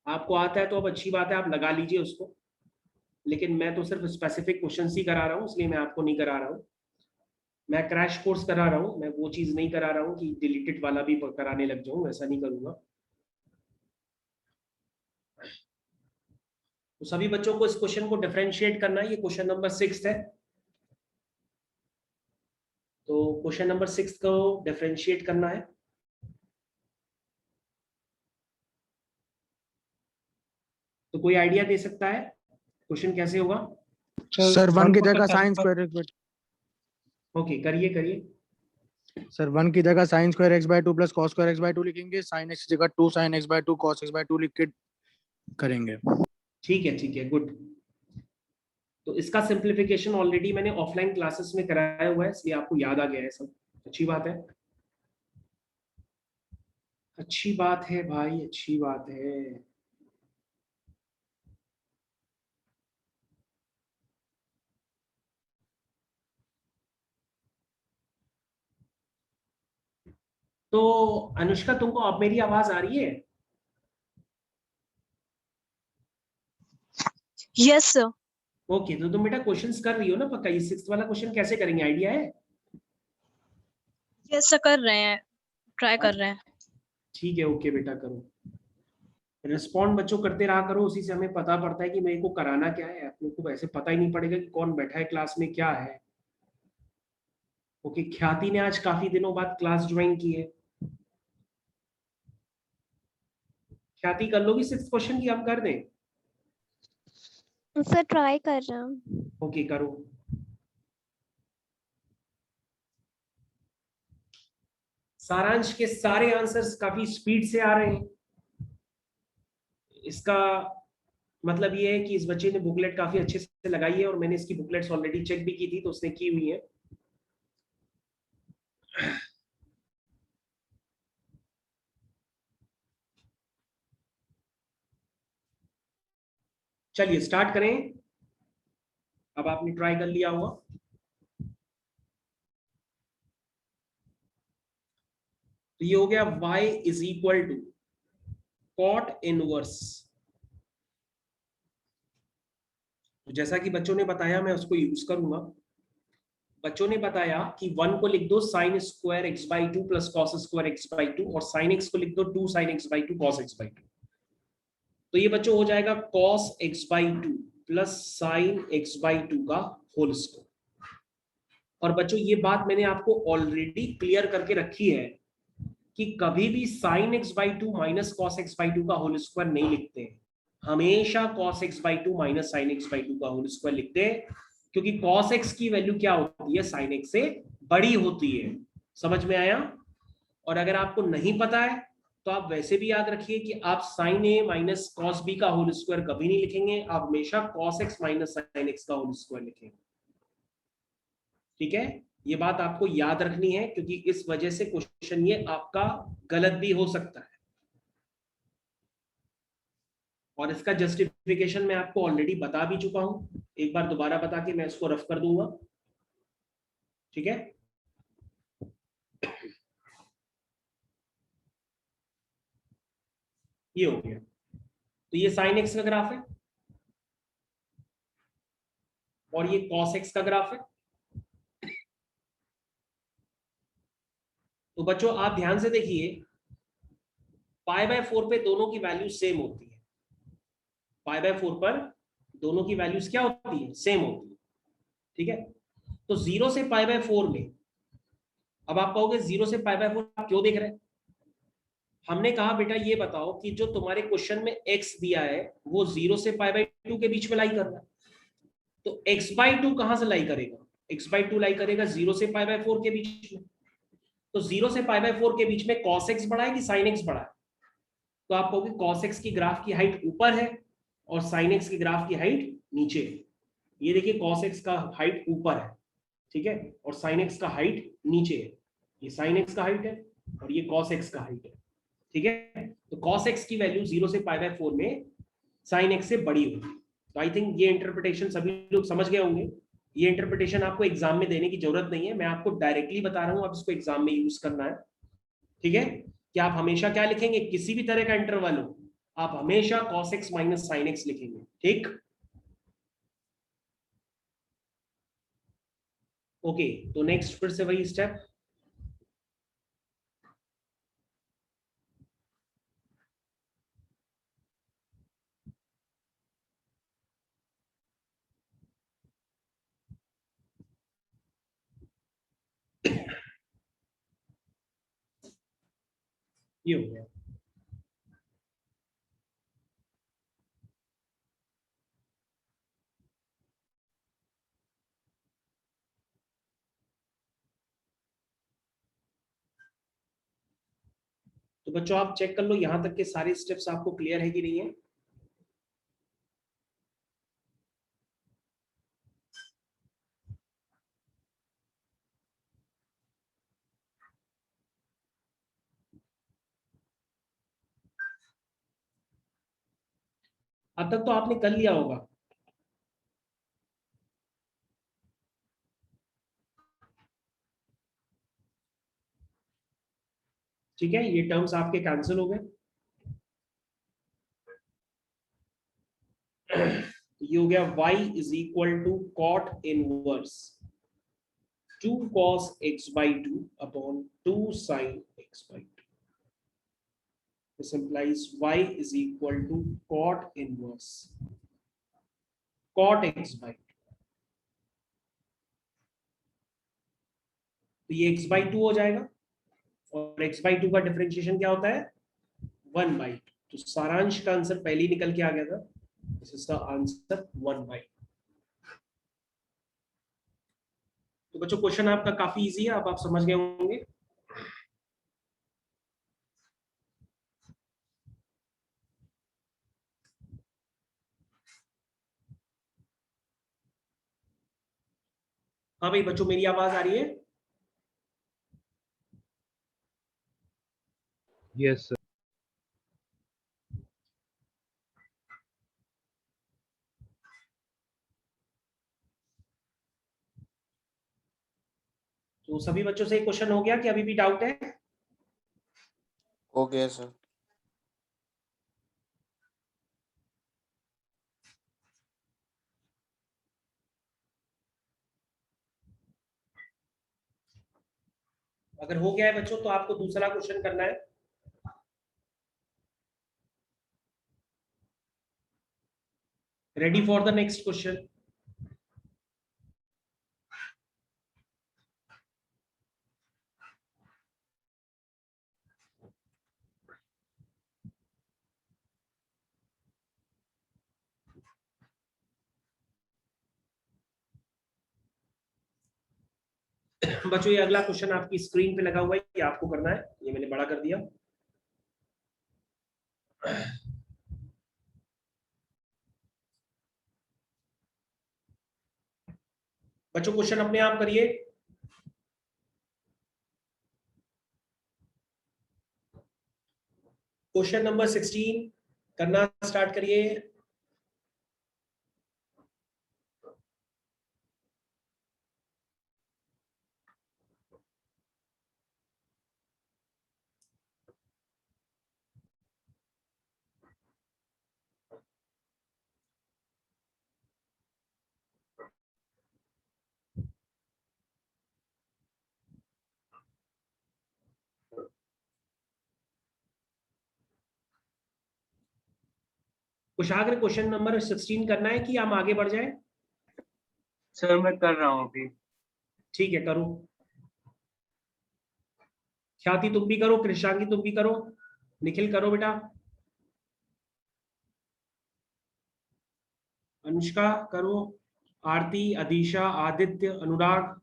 आपको आता है तो अब अच्छी बात है, आप लगा लीजिए उसको, लेकिन मैं तो सिर्फ स्पेसिफिक क्वेश्चन ही करा रहा हूँ, इसलिए मैं आपको नहीं करा रहा हूँ। मैं क्रैश कोर्स करा रहा हूँ, मैं वो चीज नहीं करा रहा हूँ कि डिलीटेड वाला भी कराने लग जाऊँ, ऐसा नहीं करूंगा। तो सभी बच्चों को इस क्वेश्चन को डिफरेंशिएट करना है, ये क्वेश्चन नंबर 6 है। तो क्वेश्चन नंबर 6 को डिफरेंशिएट करना है। तो कोई आइडिया दे सकता है क्वेश्चन कैसे होगा? सर 1 की जगह साइन स्क्वायर x, ओके करिए करिए। सर 1 की जगह sine square x/2 plus cos square x/2 लिखेंगे, साइन x की जगह 2 sin x/2 cos x/2 लिख के करेंगे। ठीक है गुड। तो इसका सिंप्लीफिकेशन ऑलरेडी मैंने ऑफलाइन क्लासेस में कराया हुआ है, इसलिए आपको याद आ गया है सब, अच्छी बात है, अच्छी बात है भाई, अच्छी बात है। तो अनुष्का, तुमको अब मेरी आवाज आ रही है? Yes sir. ओके, तो तुम बेटा क्वेश्चंस कर रही हो ना पक्का? ये 6th वाला क्वेश्चन कैसे करेंगे, आइडिया है? यस सर, कर रहे हैं, ट्राई कर रहे हैं। ठीक है ओके बेटा, करो, रिस्पॉन्ड बच्चों करते रहा करो, उसी से हमें पता पड़ता है कि मेरे को कराना क्या है। अपने को वैसे पता ही नहीं पड़ेगा कि कौन बैठा है क्लास में, क्या है। ओके, ख्याति ने आज काफी दिनों बाद क्लास ज्वाइन की है। ख्याति कर लोगी 6th क्वेश्चन की, हम कर दें? सर ट्राई कर रहा हूँ। ओके करो। सारांश के सारे आंसर्स काफी स्पीड से आ रहे हैं। इसका मतलब ये है कि इस बच्चे ने बुकलेट काफी अच्छे से लगाई है, और मैंने इसकी बुकलेट्स ऑलरेडी चेक भी की थी, तो उसने की हुई है। चलिए स्टार्ट करें। अब आपने ट्राई कर लिया होगा। तो ये हो गया y is equal to cot inverse. तो जैसा कि बच्चों ने बताया, मैं उसको यूज करूंगा। बच्चों ने बताया कि 1 को लिख दो sine square x/2 plus cos square x/2, और साइन x को लिख दो 2 sin x/2 cos x/2। तो ये बच्चों हो जाएगा cos x/2 plus sign x/2 का होल स्क्वायर। और बच्चों ये बात मैंने आपको ऑलरेडी क्लियर करके रखी है कि कभी भी sin x/2 minus cos x/2 का होल स्क्वायर नहीं लिखते हैं, हमेशा cos x/2 minus sin x/2 का होल स्क्वायर लिखते हैं, क्योंकि cos x की वैल्यू क्या होती है, sin x से बड़ी होती है। समझ में आया? और अगर आपको नहीं पता है तो आप वैसे भी याद रखिए कि आप sin a minus cos b का होल स्क्वायर कभी नहीं लिखेंगे, आप हमेशा cos x minus sin x का होल स्क्वायर लिखेंगे। ठीक है? ये बात आपको याद रखनी है, क्योंकि इस वजह से क्वेश्चन ये आपका गलत भी हो सकता है। और इसका जस्टिफिकेशन मैं आपको ऑलरेडी बता भी चुका हूं, एक बार दोबारा बता के मैं इसको रफ कर दूंगा। ठीक है, ये हो गया। तो ये साइन एक्स का ग्राफ है और ये कॉस एक्स का ग्राफ है। तो बच्चों आप ध्यान से देखिए, π/4 पे दोनों की वैल्यू सेम होती है। π/4 पर दोनों की वैल्यूज क्या होती है? सेम होती है। ठीक है, तो 0 से π/4 में, अब आप कहोगे 0 से π/4 आप क्यों देख रहे हैं? हमने कहा बेटा ये बताओ कि जो तुम्हारे क्वेश्चन में x दिया है वो 0 से π/2 के बीच में लाई कर रहा है, तो x/2 कहां से लाई करेगा? x/2 लाई करेगा 0 से π/4 के बीच में। तो 0 से π/4 के बीच में cos x बड़ा है कि sin x बड़ा है? तो आप कहोगे cos x की ग्राफ की हाइट ऊपर है और sin x की ग्राफ की हाइट नीचे है। ये देखिए cos x का हाइट ऊपर है, ठीक है, और sin x का हाइट नीचे है। ये sin x का हाइट है और ये cos x का हाइट है। ठीक है, तो cos x की वैल्यू 0 से π/4 में sin x से बड़ी होगी। तो आई थिंक ये इंटरप्रिटेशन सभी लोग समझ गए होंगे। ये इंटरप्रिटेशन आपको एग्जाम में देने की जरूरत नहीं है, मैं आपको डायरेक्टली बता रहा हूं, आप इसको एग्जाम में यूज करना है। ठीक है, कि आप हमेशा क्या लिखेंगे, किसी भी तरह का इंटरवल हो आप हमेशा cos x minus sin x लिखेंगे। ठीक, ओके, तो नेक्स्ट फिर से वही स्टेप। ये हो गया। तो बच्चों आप चेक कर लो यहां तक के सारे स्टेप्स आपको क्लियर है कि नहीं है। अब तक तो आपने कर लिया होगा। ठीक है, ये टर्म्स आपके कैंसिल हो गए। ये हो गया y is equal to cot inverse 2 cos x/2 upon 2 sin x/2। This implies y is equal to cot inverse cot x/2। तो ये x/2 हो जाएगा और x/2 का डिफरेंशिएशन क्या होता है? 1/2। तो सारांश का आंसर पहले ही निकल के आ गया था, दिस इज द आंसर 1/2। तो बच्चों क्वेश्चन आपका काफी इजी है, अब आप समझ गए होंगे। हाँ भाई बच्चों, मेरी आवाज आ रही है? Yes, sir. तो सभी बच्चों से क्वेश्चन हो गया कि अभी भी डाउट है? हो गया सर। अगर हो गया है बच्चों तो आपको दूसरा क्वेश्चन करना है। Ready for the next question? बच्चों ये अगला क्वेश्चन आपकी स्क्रीन पे लगा हुआ है, ये आपको करना है, ये मैंने बड़ा कर दिया। बच्चों क्वेश्चन अपने आप करिए। क्वेश्चन नंबर 16 करना स्टार्ट करिए। कुशाग्र क्वेश्चन नंबर 16 करना है कि हम आगे बढ़ जाए? सर मैं कर रहा हूँ अभी। ठीक है, करो। ख्याति तुम भी करो, कृषांगी तुम भी करो, निखिल करो बेटा, अनुष्का करो, आरती, अधीशा, आदित्य, अनुराग।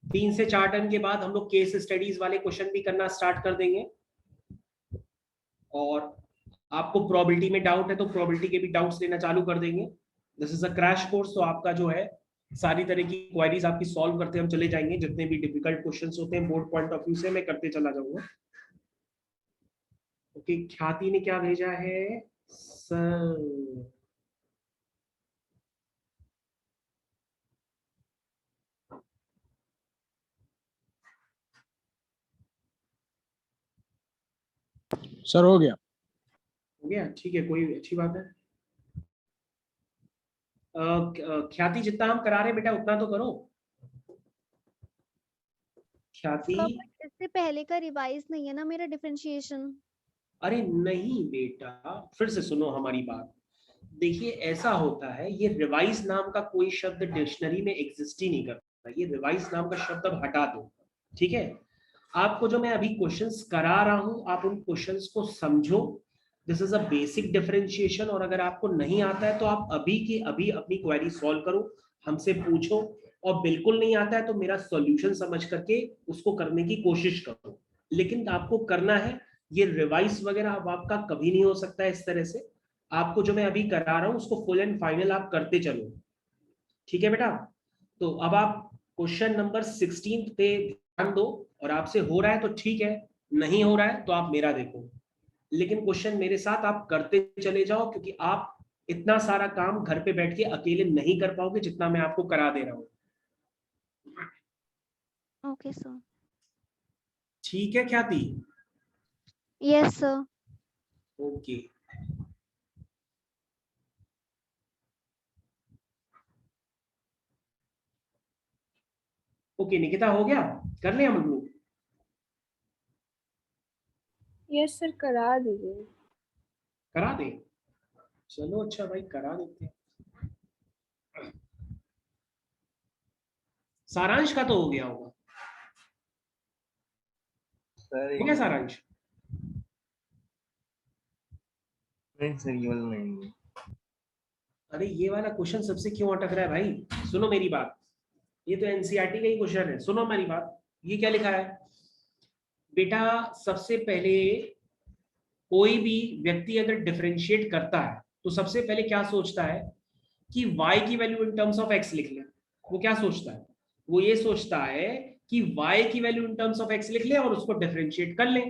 तीन से 4 टर्न के बाद हम लोग केस स्टडीज वाले क्वेश्चन भी करना स्टार्ट कर देंगे। और आपको प्रोबेबिलिटी में डाउट है तो प्रोबेबिलिटी के भी डाउट्स लेना चालू कर देंगे। This is a crash course, तो आपका जो है सारी तरह की क्वेरीज आपकी सॉल्व करते हम चले जाएंगे। जितने भी डिफिकल्ट क्वेश्चंस होते हैं बोर्ड पॉइंट ऑफ व्यू से मैं करते चला जाऊंगा। ओके, ख्याति ने क्या भेजा है सर? सर हो गया। हो गया, ठीक है, कोई अच्छी बात है। ख्याति जितना हम करा रहे हैं बेटा उतना तो करो। ख्याति, सर, बट इससे पहले का रिवाइज नहीं है ना मेरा डिफरेंशिएशन। अरे नहीं बेटा, फिर से सुनो हमारी बात। देखिए ऐसा होता है, ये रिवाइज नाम का कोई शब्द डिक्शनरी में एग्जिस्ट ही नहीं करता। ये रिवाइज नाम का शब्द अब हटा दो, ठीक है? आपको जो मैं अभी क्वेश्चंस करा रहा हूं, आप उन क्वेश्चंस को समझो। This is a basic differentiation, और अगर आपको नहीं आता है तो आप अभी की अभी अपनी क्वेरी सॉल्व करो, हमसे पूछो। और बिल्कुल नहीं आता है तो मेरा सॉल्यूशन समझ करके उसको करने की कोशिश करो। लेकिन आपको करना है, ये रिवाइज वगैरह अब आपका कभी नहीं हो सकता है इस तरह से। आपको जो मैं अभी करा रहा हूं उसको फुल एंड फाइनल आप करते चलो, ठीक है बेटा? तो अब आप क्वेश्चन नंबर 16 पे ध्यान दो, और आपसे हो रहा है तो ठीक है, नहीं हो रहा है तो आप मेरा देखो। लेकिन क्वेश्चन मेरे साथ आप करते चले जाओ, क्योंकि आप इतना सारा काम घर पे बैठ के अकेले नहीं कर पाओगे जितना मैं आपको करा दे रहा हूं। Okay sir. ठीक है ख्याति? Yes sir. Okay, okay Nikita, हो गया? कर ले हम लोग? यस सर, करा दीजिए। करा दे, चलो अच्छा भाई करा देते हैं। सारांश का तो हो गया होगा? हो गया सारांश? नहीं सर, ये वाला नहीं। अरे ये वाला क्वेश्चन सबसे क्यों अटक रहा है भाई? सुनो मेरी बात, ये तो एनसीईआरटी का ही क्वेश्चन है। सुनो हमारी बात, ये क्या लिखा है बेटा? सबसे पहले कोई भी व्यक्ति अगर डिफरेंशिएट करता है तो सबसे पहले क्या सोचता है कि y की value in terms of x लिख ले। वो क्या सोचता है? वो ये सोचता है कि y की value in terms of x लिख ले और उसको डिफरेंशिएट कर ले।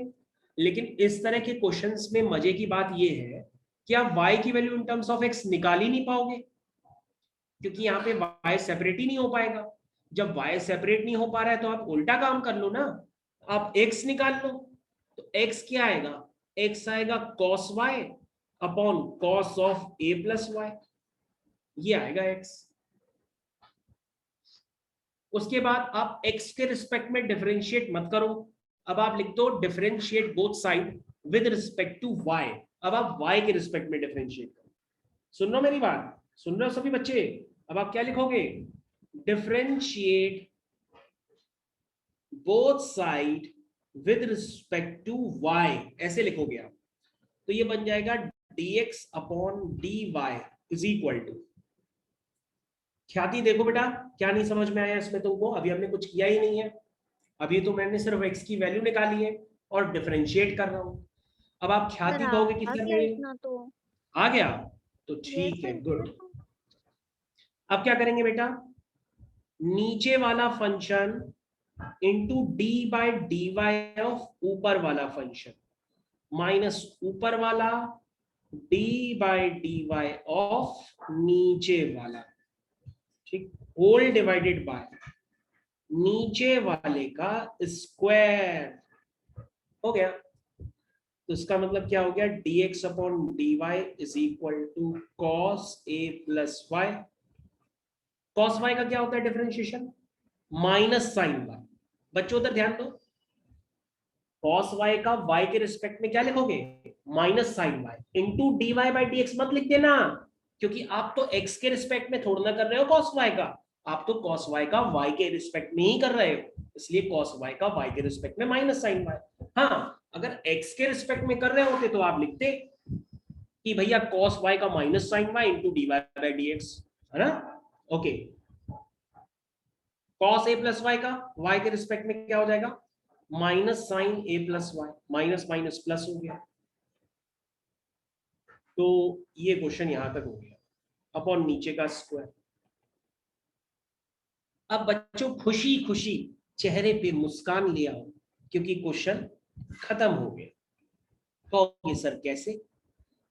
लेकिन इस तरह के क्वेश्चंस में मजे की बात ये है कि आप y की value in terms of x निकाल ही नहीं पाओगे, क्योंकि यहाँ पे y सेपरेट ही नहीं हो पाएगा। जब y सेपरेट नहीं हो पा रहा है तो आप उल्टा काम कर लो ना, आप x निकाल लो। तो x क्या आएगा? x आएगा cos y upon cos of a plus y, ये आएगा x। उसके बाद आप x के रिस्पेक्ट में डिफरेंशिएट मत करो, अब आप लिख दो differentiate both side with respect to y। अब आप y के रिस्पेक्ट में डिफरेंशिएट करो। सुन लो मेरी बात, सुन रहे हो सभी बच्चे? अब आप क्या लिखोगे? Differentiate both side with respect to y, ऐसे लिखोगे आप। तो ये बन जाएगा dx upon dy is equal to, Khyati देखो बेटा, क्या नहीं समझ में आया इसमें तुमको? अभी हमने कुछ किया ही नहीं है, अभी तो मैंने सिर्फ x की वैल्यू निकाली है और डिफरेंशिएट कर रहा हूं। अब आप सर ख्याति आ कहोगे कि आ सर गया मैं इतना तो। आ गया, तो यस ठीक है, सर, गुड। इतना तो। अब क्या करेंगे बेटा, नीचे वाला function into d by d y of ऊपर वाला फंक्शन माइनस ऊपर वाला d by d y of नीचे वाला, ठीक, होल डिवाइडेड बाय नीचे वाले का स्क्वायर हो गया। तो इसका मतलब क्या हो गया, dx upon dy is equal to cos a plus y. cos y का क्या होता है डिफरेंशिएशन, माइनस साइन y। बच्चों उधर ध्यान दो, cos y का y के रिस्पेक्ट में क्या लिखोगे, minus sine y into dy by dx मत लिख देना, क्योंकि आप तो x के रिस्पेक्ट में थोड़ा ना कर रहे हो cos y का, आप तो cos y का y के रिस्पेक्ट में ही कर रहे हो, इसलिए cos y का y के रिस्पेक्ट में माइनस साइन y। हाँ, अगर x के रिस्पेक्ट में कर रहे होते तो आप लिखते कि भैया cos y का minus sine y into d y by d x, है ना। Okay, cos a plus y का y के रिस्पेक्ट में क्या हो जाएगा, minus sine a plus y, minus minus plus हो गया। तो ये क्वेश्चन यहां तक हो गया, अपॉन नीचे का स्क्वायर। अब बच्चों खुशी खुशी चेहरे पे मुस्कान ले आओ, क्योंकि क्वेश्चन खत्म हो गया। कहोगे सर कैसे,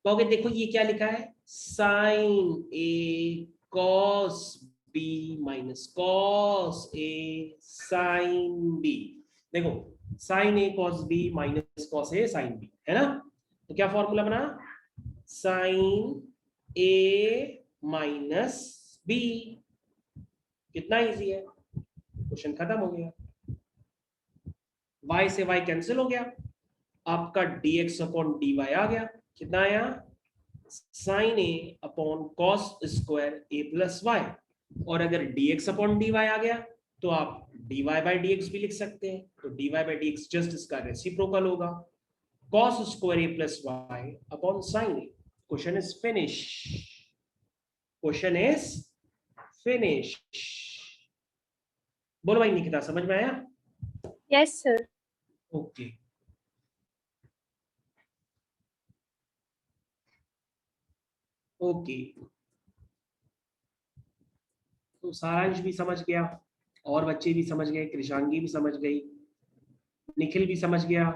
कहोगे देखो ये क्या लिखा है, sign A cos B minus cos A sine B. देखो sign A cos B minus cos A sine B, है ना। तो क्या फॉर्मूला बना, साइन ए माइनस बी। कितना इजी है, क्वेश्चन खत्म हो गया। y से y कैंसिल हो गया, आपका dx अपॉन dy आ गया, कितना आया, sign A upon cos square a plus Y. और अगर dx अपॉन dy आ गया तो आप dy बाई dx भी लिख सकते हैं, तो dy बाई dx जस्ट इसका रेसिप्रोकल होगा, cos square a plus y upon sine a. Question is finish, question is finish. बोलो भाई निकिता, समझ में आया? Yes sir. ओके, ओके, तो सारांश भी समझ गया, और बच्चे भी समझ गए, कृषांगी भी समझ गई, निखिल भी समझ गया,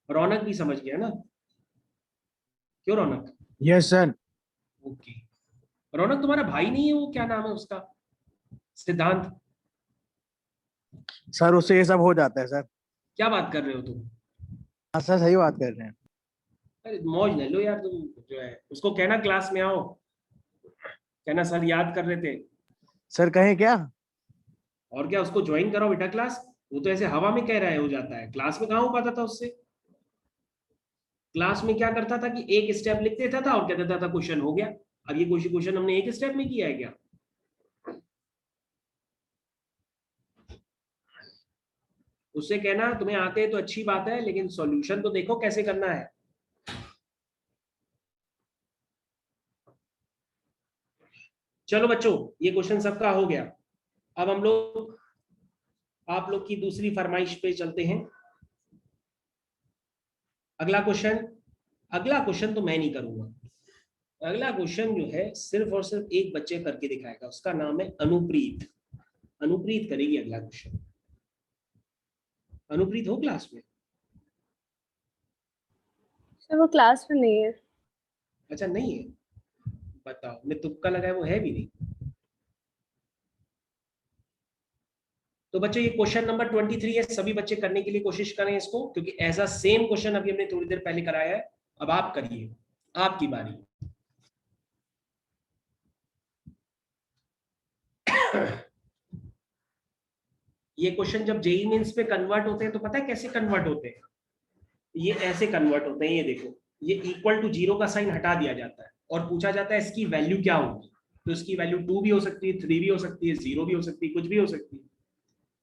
रौनक भी समझ गया ना, क्यों Raunak? Yes sir. Okay, Raunak तुम्हारा भाई नहीं है वो, क्या नाम है उसका, सिद्धांत? सर उससे ये सब हो जाता है सर। क्या बात कर रहे हो तुम? हाँ सर, सही बात कर रहे हैं। अरे मौज ले लो यार, तुम जो है उसको कहना क्लास में आओ, कहना सर याद कर रहे थे, सर कहें क्या? और क्या, उसको ज्वाइन करो बेटा क्लास। वो तो ऐसे हवा में कह रहा है हो जाता है, क्लास में कहाँ हो पाता था उससे। क्लास में क्या करता था कि एक स्टेप लिख देता था और कह देता था क्वेश्चन हो गया। अब ये क्वेश्चन हमने एक स्टेप में किया है क्या? उससे कहना तुम्हें आते हैं तो अच्छी बात है, लेकिन सॉल्यूशन तो देखो कैसे करना है। चलो बच्चों, ये क्वेश्चन सबका हो गया। अब हम लोग आप लोग की दूसरी फरमाइश पे चलते हैं। अगला क्वेश्चन तो मैं नहीं करूंगा, अगला क्वेश्चन जो है सिर्फ और सिर्फ एक बच्चे करके दिखाएगा, उसका नाम है अनुप्रीत। अनुप्रीत करेगी अगला क्वेश्चन। अनुप्रीत हो क्लास में? सर वो क्लास में नहीं है। अच्छा नहीं है, बताओ, मैं तुक्का लगाया वो है भी नहीं। तो बच्चों ये क्वेश्चन नंबर 23 है, सभी बच्चे करने के लिए कोशिश करें इसको, क्योंकि ऐसा सेम क्वेश्चन अभी हमने थोड़ी देर पहले कराया है। अब आप करिए, आपकी बारी। ये क्वेश्चन जब जेई मेंस पे कन्वर्ट होते हैं तो पता है कैसे कन्वर्ट होते हैं, ये ऐसे कन्वर्ट होते हैं। ये देखो, ये इक्वल टू 0 का साइन हटा दिया जाता है और पूछा जाता है इसकी वैल्यू क्या होगी। तो इसकी वैल्यू 2 भी हो सकती है, 3 भी हो सकती है, 0 भी हो सकती है, कुछ भी हो सकती है।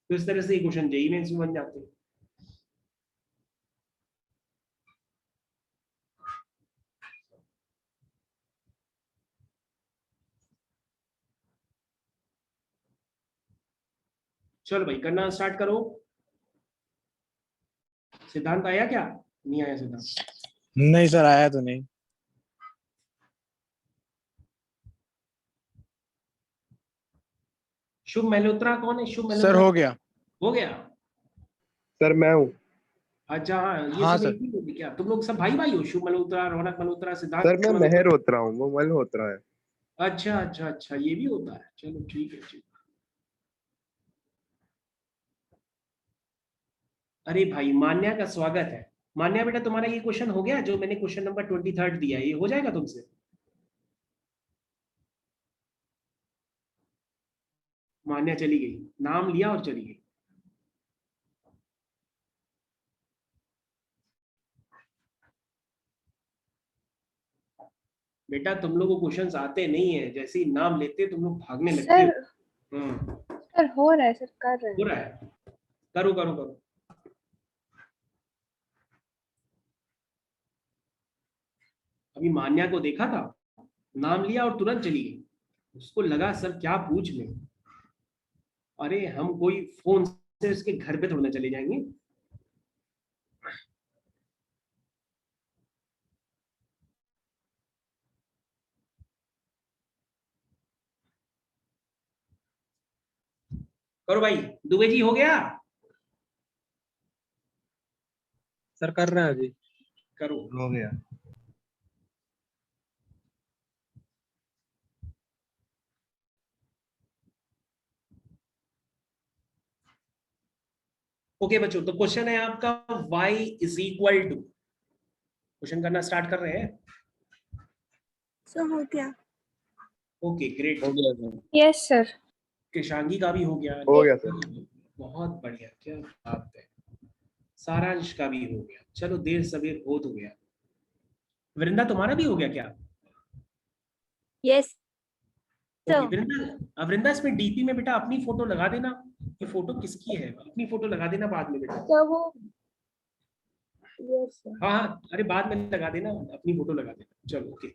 तो इस तरह से ये क्वेश्चन जेई मेंस में बन जाते हैं। चलो भाई करना स्टार्ट करो। सिद्धांत आया क्या? नहीं आया सिद्धांत? नहीं सर, आया तो नहीं। शुभ मल्होत्रा कौन है? शुभ सर मल्होत्रा हो गया। हो गया। सर मैं हूँ। अच्छा हाँ, ये हाँ सब सर। एक ही लोग हैं क्या? तुम लोग सब भाई भाई हो? शुभ मल्होत्रा, रौनक मल्होत्रा, सिद्धांत सर मैं मल्होत्रा? मेहर हूँ, वो मल्होत्रा है। अच्छा अच्छा अच्छा, ये भी होता है। चलो ठीक है ठीक। अरे भाई मान्या का स्वागत है। मान्या बेटा तुम्हारा ये क्वेश्चन हो गया जो मैंने क्वेश्चन नंबर 23 दिया है, ये हो जाएगा तुमसे? मान्या चली गई, नाम लिया और चली गई। बेटा तुम लोग को क्वेश्चंस आते नहीं है, जैसे ही नाम लेते तुम लोग भागने लगते सर हो। सर हो रहा है सर, कर रहे हो हैं। रहा है? करो करो करो। अभी मान्या को देखा था, नाम लिया और तुरंत चली गई। उसको लगा सर क्या पूछ ले। अरे हम कोई फोन से उसके घर पे थोड़ा ना चले जाएंगे। करो भाई। दुबे जी हो गया? सर कर रहे हैं अभी। करो। हो गया। ओके बच्चों, तो क्वेश्चन है आपका y is equal to, question करना स्टार्ट कर रहे हैं। सर हो गया। Okay great. हो गया सर। Yes sir. किशांगी का भी हो गया। हो गया सर। बहुत बढ़िया, क्या बात है। सारांश का भी हो गया। चलो देर सवेर बहुत हो गया। वृंदा तुम्हारा भी हो गया क्या? यस ओके वृंदा, वृंदा इसमें डीपी में बेटा अपनी फोटो लगा देना। ये फोटो किसकी है? अपनी फोटो लगा देना बाद में बेटा। सर वो यस सर। हाँ हाँ, अरे बाद में लगा देना, अपनी फोटो लगा देना। चलो ओके।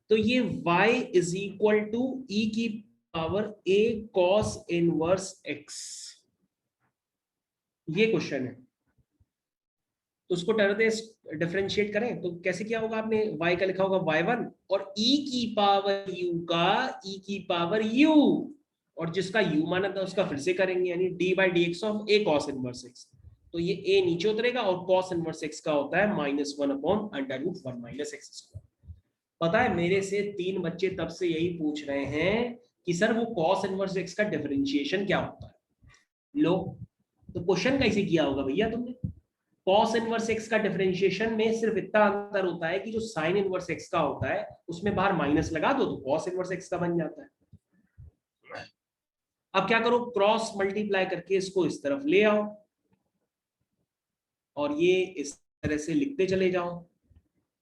तो ये y is equal to e की power a cos inverse x, ये क्वेश्चन है। तो उसको डिफरेंशिएट करें तो कैसे किया होगा आपने? y का लिखा होगा y1 और e की पावर u का e की पावर u, और जिसका u माना था उसका फिर से करेंगे, यानी d by d x of a cos inverse x। तो ये a नीचे उतरेगा और cos इनवर्स x का होता है -1/√1 माइनस एक्स स्क्वायर। पता है मेरे से 3 बच्चे तब से यही पूछ रहे हैं कि सर वो cos इनवर्स x का डिफरेंशिएशन क्या होता है। लो, तो क्वेश्चन कैसे किया होगा भैया तुमने? cos इनवर्स x का डिफरेंशिएशन में सिर्फ इतना अंतर होता है कि जो sin इनवर्स x का होता है उसमें बाहर माइनस लगा दो तो cos इनवर्स x का बन जाता है। अब क्या करो, क्रॉस मल्टीप्लाई करके इसको इस तरफ ले आओ और ये इस तरह से लिखते चले जाओ।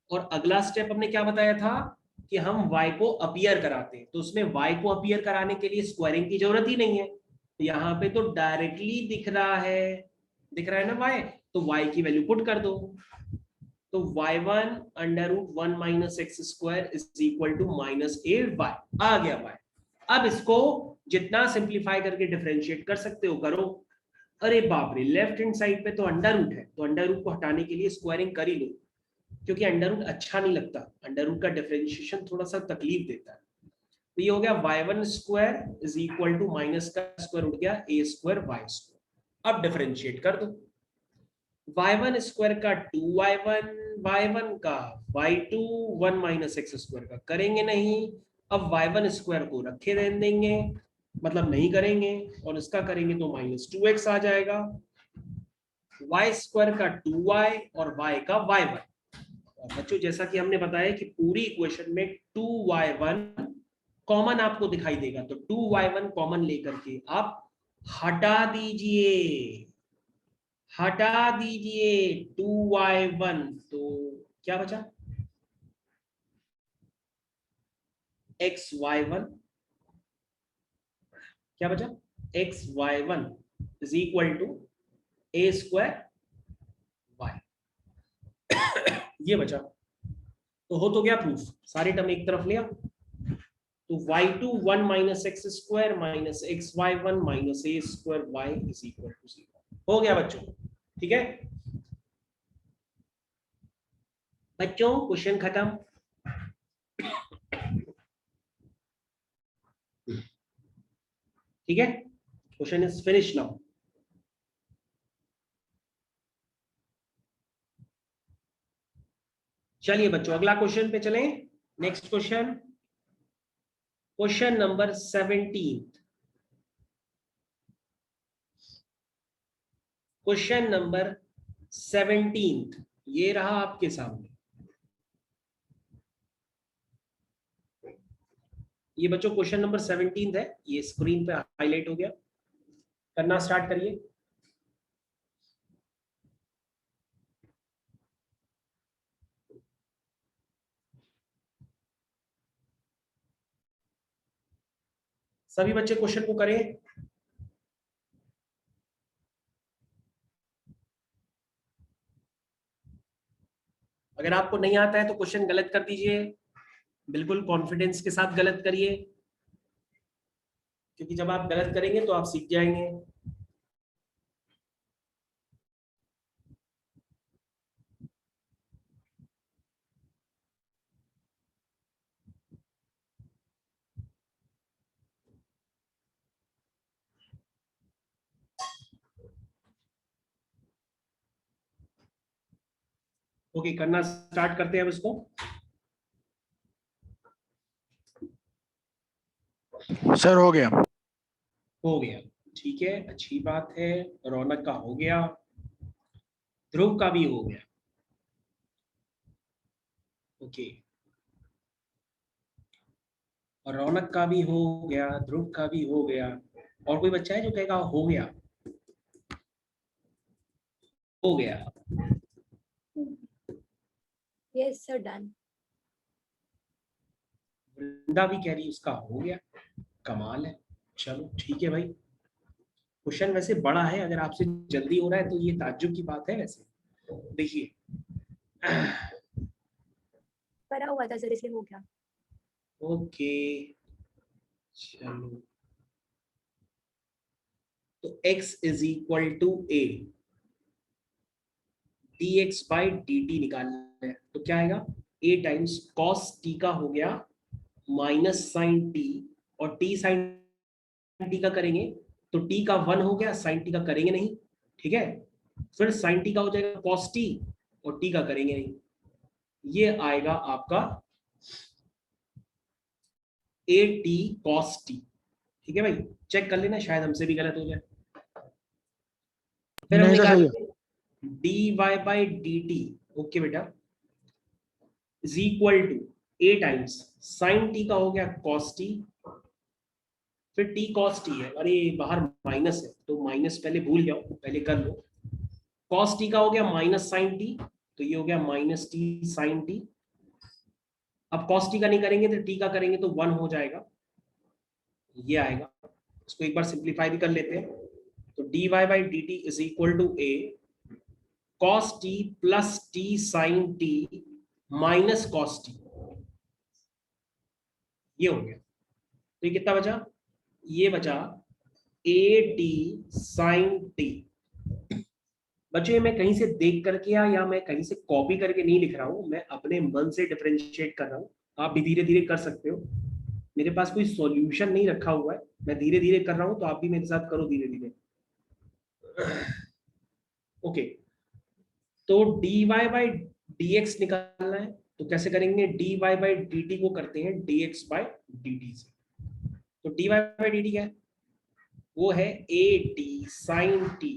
और अगला स्टेप हमने क्या बताया था कि हम y को अपीयर कराते हैं, तो उसमें y को अपीयर कराने के लिए स्क्वायरिंग की जरूरत ही नहीं है। यहाँ पे तो डायरेक्टली दिख रहा है ना y, तो y की वैल्यू पुट कर दो। तो y1/√1 minus x square is equal to -8y आ गया y। अब इसको जितना सिंप्लीफाई करके डिफरेंशिएट कर सकते हो करो। अरे बाप रे, लेफ्ट हैंड साइड पे तो अंडर रूट है, तो अंडर रूट को हटाने के लिए स्क्वायरिंग कर ही लो, क्योंकि अंडर रूट अच्छा नहीं लगता। अंडर रूट का डिफरेंशिएशन थोड़ा सा तकलीफ देता है। तो ये हो गया y1 square is equal to minus का स्क्वायर उठ गया a स्क्वायर y स्क्वायर। अब डिफरेंशिएट कर दो। y1 स्क्वायर का 2y1, y1 का y2, 1 माइनस एक्स स्क्वायर का करेंगे नहीं। अब y1 स्क्वायर को रखे रहने देंगे, मतलब नहीं करेंगे, और इसका करेंगे तो -2x आ जाएगा। y स्क्वायर का 2y और y का y1। और बच्चों जैसा कि हमने बताया कि पूरी इक्वेशन में 2y1 कॉमन आपको दिखाई देगा, तो 2y1 कॉमन लेकर के आप हटा दीजिए 2y1, तो क्या बचा? xy1, क्या बचा? xy1 is equal to a square y, ये बचा। तो हो तो गया प्रूफ, सारे टर्म एक तरफ लिया तो y2 1 minus x square minus x y one minus a square y is equal to 0। हो गया बच्चों, ठीक है बच्चों, क्वेश्चन खत्म। ठीक है, क्वेश्चन इज फिनिश नाउ। चलिए बच्चों अगला क्वेश्चन पे चलें। Next question, question number 17। Question number 17 ये रहा आपके सामने। ये बच्चों क्वेश्चन नंबर 17 है, ये स्क्रीन पे हाईलाइट हो गया। करना स्टार्ट करिए। सभी बच्चे क्वेश्चन को करें। अगर आपको नहीं आता है तो क्वेश्चन गलत कर दीजिए, बिल्कुल कॉन्फिडेंस के साथ गलत करिए, क्योंकि जब आप गलत करेंगे तो आप सीख जाएंगे। ओके, करना स्टार्ट करते हैं अब इसको। सर हो गया। हो गया, ठीक है, अच्छी बात है। रौनक का हो गया, ध्रुव का भी हो गया। ओके, और रौनक का भी हो गया, ध्रुव का भी हो गया। और कोई बच्चा है जो कहेगा हो गया? हो गया। Yes sir, done. वृंदा भी कह रही उसका हो गया, कमाल है। चलो ठीक है भाई, क्वेश्चन वैसे बड़ा है, अगर आपसे जल्दी हो रहा है तो ये ताज्जुब की बात है। वैसे देखिए पढ़ा हुआ था सर इसलिए हो गया। ओके चलो, तो x is equal to a dx by dt निकालना है, तो क्या आएगा? a टाइम्स cos t का हो गया माइनस साइन t, और t साइन t का करेंगे तो t का 1 हो गया, साइन t का करेंगे नहीं, ठीक है। फिर साइन t का हो जाएगा cos t, और t का करेंगे नहीं। ये आएगा आपका at cos t, ठीक है भाई। चेक कर लेना, शायद हमसे भी गलत हो जाए। फिर हम नहीं, तो सही है। निकालेंगे dy बाई dt, ओके बेटा, is equal to a times sine t का हो गया cos t, फिर t cos t है, अरे बाहर माइनस है तो माइनस पहले भूल जाओ, पहले कर लो। cos t का हो गया माइनस साइन t, तो ये हो गया माइनस t साइन t। अब cos t का नहीं करेंगे तो t का करेंगे तो 1 हो जाएगा, ये आएगा। इसको एक बार सिंप्लीफाई भी कर लेते हैं, तो dy by dt is equal to a cos t plus t sine t minus cos t, ये हो गया। तो ये कितना बचा? ये बचा a t साइन t। बच्चों ये मैं कहीं से देख करके या मैं कहीं से कॉपी करके नहीं लिख रहा हूं, मैं अपने मन से डिफरेंशिएट कर रहा हूं। आप भी धीरे धीरे कर सकते हो, मेरे पास कोई सॉल्यूशन नहीं रखा हुआ है, मैं धीरे धीरे कर रहा हूं, तो आप भी मेरे साथ करो धीरे धीरे। ओके, तो dy बाई dx निकालना है, तो कैसे करेंगे? dy बाई dt को करते हैं dx बाई dt से। तो dy बाई dt क्या है? वो है at sin t,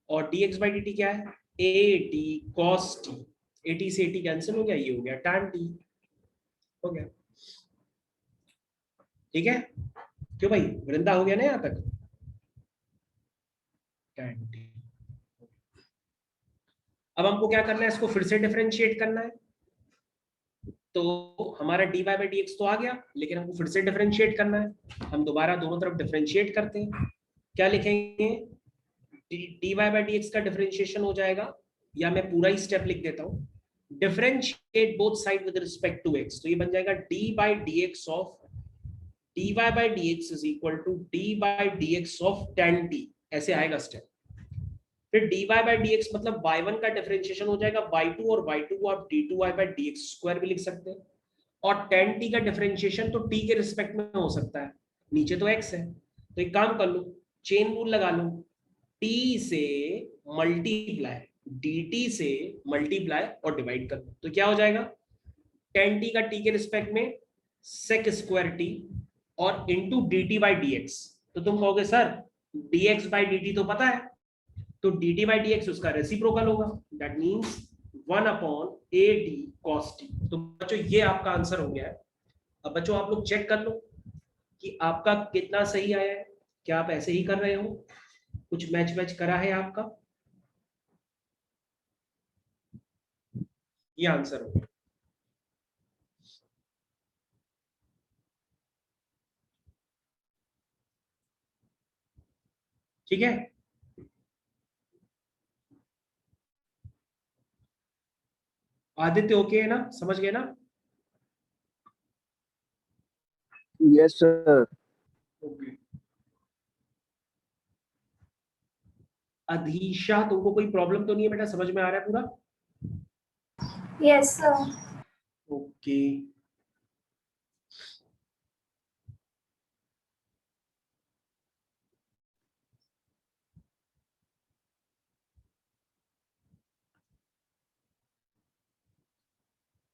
और dx बाई dt क्या है? at cos t। at से at कैंसिल हो गया, ये हो गया tan t, हो गया। ठीक है, क्यों भाई, वृंदा हो गया ना यहां तक? tan t। अब हमको क्या करना है? इसको फिर से डिफरेंशिएट करना है। तो हमारा dy बाई dx तो आ गया, लेकिन हमको फिर से डिफरेंशिएट करना है। हम दोबारा दोनों तरफ डिफरेंशिएट करते हैं। क्या लिखेंगे? dy बाई dx का डिफरेंशिएशन हो जाएगा, या मैं पूरा ही स्टेप लिख देता हूं, differentiate both side with respect to x, तो ये बन जाएगा dy by dx of dy by dx is equal to d by dx of tan t, ऐसे आएगा स्टेप। फिर dy by dx मतलब y1 का डिफरेंशिएशन हो जाएगा y2, और y2 को आप d2y by dx स्क्वायर भी लिख सकते हैं, और tan t का डिफरेंशिएशन तो t के रिस्पेक्ट में हो सकता है, नीचे तो x है, तो एक काम कर लो, चेन रूल लगा लो, t से मल्टीप्लाई dt से मल्टीप्लाई और डिवाइड कर लो, तो क्या हो जाएगा, tan t का t के रिस्पेक्ट में sec स्क्वायर t और इनटू dt by dx। तो तुम कहोगे सर dx by dt तो पता है, तो dt by dx उसका रेसिप्रोकल होगा, that means 1 upon ad cos t। तो बच्चों ये आपका आंसर हो गया है। अब बच्चों आप लोग चेक कर लो कि आपका कितना सही आया है, क्या आप ऐसे ही कर रहे हो, कुछ मैच करा है आपका, ये आंसर हो गया। ठीक है, आदित्य ओके है ना, समझ गए ना? Yes sir. ओके। अधीशा तुमको कोई प्रॉब्लम तो नहीं है बेटा, समझ में आ रहा है पूरा? Yes sir. ओके।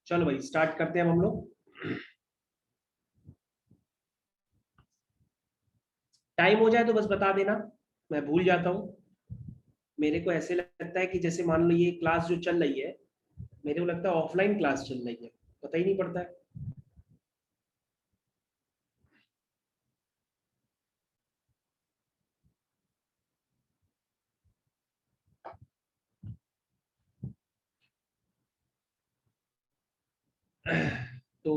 चलो भाई स्टार्ट करते हैं हम लोग। टाइम हो जाए तो बस बता देना, मैं भूल जाता हूँ। मेरे को ऐसे लगता है कि जैसे मान लो ये क्लास जो चल रही है, मेरे को लगता है ऑफलाइन क्लास चल रही है, पता ही नहीं पड़ता है। तो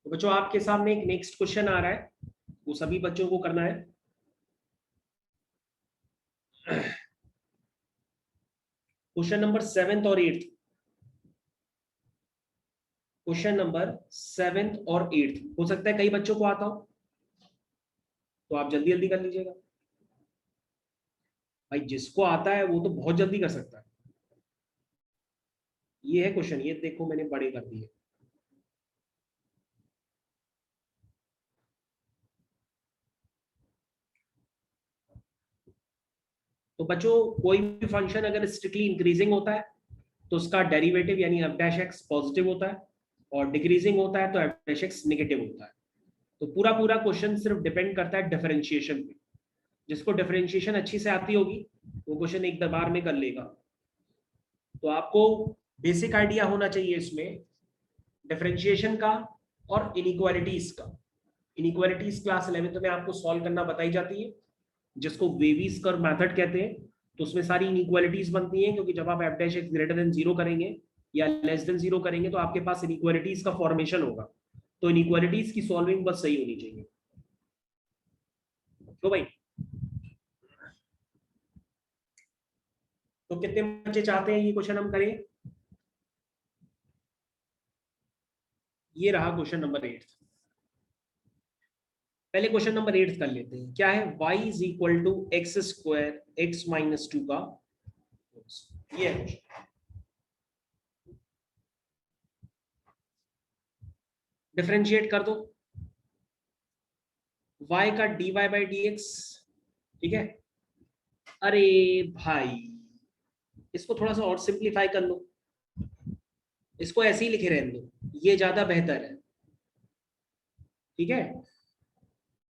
बच्चों आपके सामने एक नेक्स्ट क्वेश्चन आ रहा है, वो सभी बच्चों को करना है। क्वेश्चन नंबर 7th और 8th, क्वेश्चन नंबर 7th और 8th, हो सकता है कई बच्चों को आता हो, तो आप जल्दी जल्दी कर लीजिएगा। भाई जिसको आता है वो तो बहुत जल्दी कर सकता है। ये है क्वेश्चन, ये देखो मैंने बड़े कर दिए। तो बच्चों कोई भी फंक्शन अगर स्ट्रिक्टली इंक्रीजिंग होता है तो उसका डेरिवेटिव यानी एफ डैश एक्स पॉजिटिव होता है, और डिक्रीजिंग होता है तो एफ डैश एक्स नेगेटिव होता है। तो पूरा पूरा क्वेश्चन सिर्फ डिपेंड करता है डिफरेंशिएशन पे। जिसको डिफरेंशिएशन अच्छी से आती होगी वो क्वेश्चन एक बार में कर लेगा। तो आपको बेसिक आइडिया होना चाहिए इसमें डिफरेंशिएशन का और इनइक्वालिटीज का। इनइक्वालिटीज क्लास 11th में आपको सॉल्व करना बताई जाती है, जिसको वेवीज कर्व मेथड कहते हैं। तो उसमें सारी इनइक्वालिटीज बनती हैं, क्योंकि जब आप F dash x greater than 0 करेंगे या लेस देन 0 करेंगे तो आपके पास इनइक्वालिटीज का फॉर्मेशन होगा। तो इनइक्वालिटीज की सॉल्विंग बस सही होनी चाहिए। तो भाई तो कितने बच्चे चाहते हैं ये क्वेश्चन हम करें? ये रहा क्वेश्चन नंबर 8। पहले क्वेश्चन नंबर 8 कर लेते हैं। क्या है? y is equal to x square x minus 2 का, ये है डिफरेंशिएट कर दो y का dy बाई dx। ठीक है, अरे भाई इसको थोड़ा सा और सिंप्लीफाई कर लो, इसको ऐसे ही लिखे रहने दो, ये ज्यादा बेहतर है। ठीक है,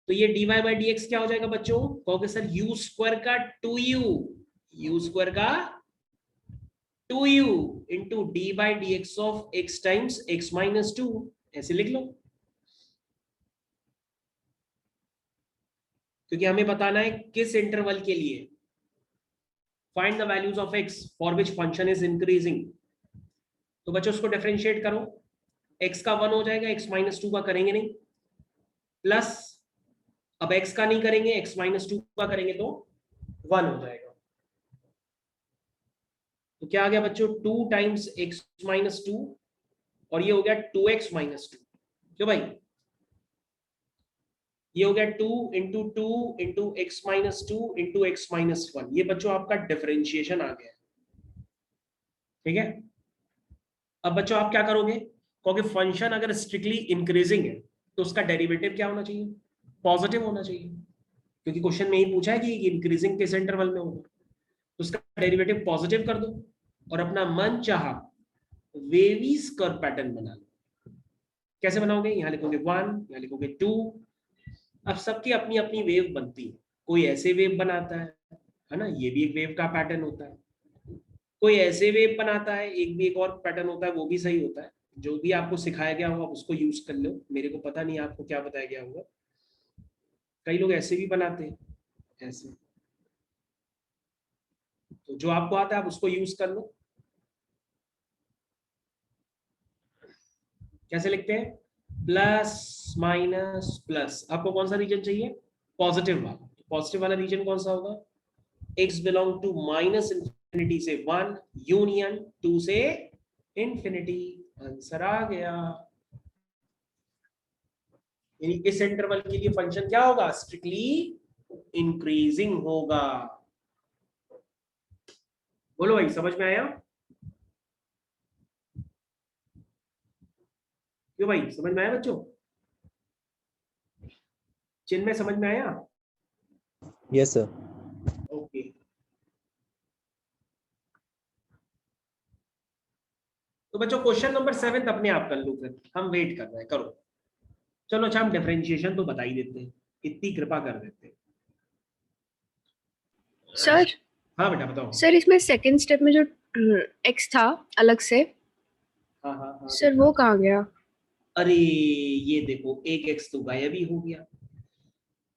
तो ये dy बाई dx क्या हो जाएगा बच्चों? कहोगे सर u स्क्वायर का 2u, u स्क्वायर का 2u into d by d x of x times x minus 2, ऐसे लिख लो। क्योंकि हमें बताना है किस इंटरवल के लिए, find the values of x for which function is increasing. तो बच्चों उसको डिफरेंशिएट करो, x का 1 हो जाएगा, x माइनस 2 का करेंगे नहीं, प्लस अब x का नहीं करेंगे, x माइनस 2 का करेंगे तो 1 हो जाएगा। तो क्या आ गया बच्चों, 2 टाइम्स x माइनस 2 और ये हो गया 2x माइनस 2। क्यों भाई, ये हो गया 2 into 2 into x minus 2 into x minus 1। ये बच्चों आपका डिफरेंशिएशन आ गया। ठीक है, अब बच्चों आप क्या करोगे, क्योंकि फंक्शन अगर स्ट्रिक्टली इंक्रीजिंग है तो उसका डेरिवेटिव क्या होना चाहिए, पॉजिटिव होना चाहिए, क्योंकि क्वेश्चन में ही पूछा है कि इंक्रीजिंग किस इंटरवल में होगा। तो उसका डेरिवेटिव पॉजिटिव कर दो और अपना मन चाहा वेवीज कर्व पैटर्न बना लो। कैसे बनाओगे, यहां लिखोगे 1, यहां लिखोगे 2। अब सबकी अपनी अपनी वेव बनती है, कोई ऐसे वेव बनाता है ना, ये भी एक वेव का पैटर्न होता है, कोई ऐसे वेव बनाता है, एक भी एक और पैटर्न होता है, वो भी सही होता है। जो भी आपको सिखाया गया होगा उसको यूज कर लो, मेरे को पता नहीं आपको क्या बताया गया होगा। कई लोग ऐसे भी बनाते हैं, ऐसे। तो जो आपको आता है आप उसको यूज कर लो। कैसे लिखते हैं, प्लस माइनस प्लस। आपको कौन सा रीजन चाहिए, पॉजिटिव वाला। पॉजिटिव वाला रीजन कौन सा होगा, x belong to minus infinity से 1 यूनियन 2 से इंफिनिटी। आंसर आ गया। यानी इस इंटरवल के लिए फंक्शन क्या होगा, स्ट्रिक्टली इंक्रीजिंग होगा। बोलो भाई, समझ में आया, क्यों भाई, समझ में आया बच्चों, चिन्ह में समझ में आया। Yes sir. ओके, तो बच्चों क्वेश्चन नंबर 7 अपने आप कर लो, फिर हम वेट कर रहे हैं, करो। चलो अच्छा, हम डिफरेंशिएशन तो बता ही देते हैं, इतनी कृपा कर देते हैं। सर हाँ बेटा बताओ। सर इसमें सेकंड स्टेप में जो x था अलग से, हाँ हाँ हाँ सर वो कहाँ गया? अरे ये देखो, एक x तो गायब ही हो गया,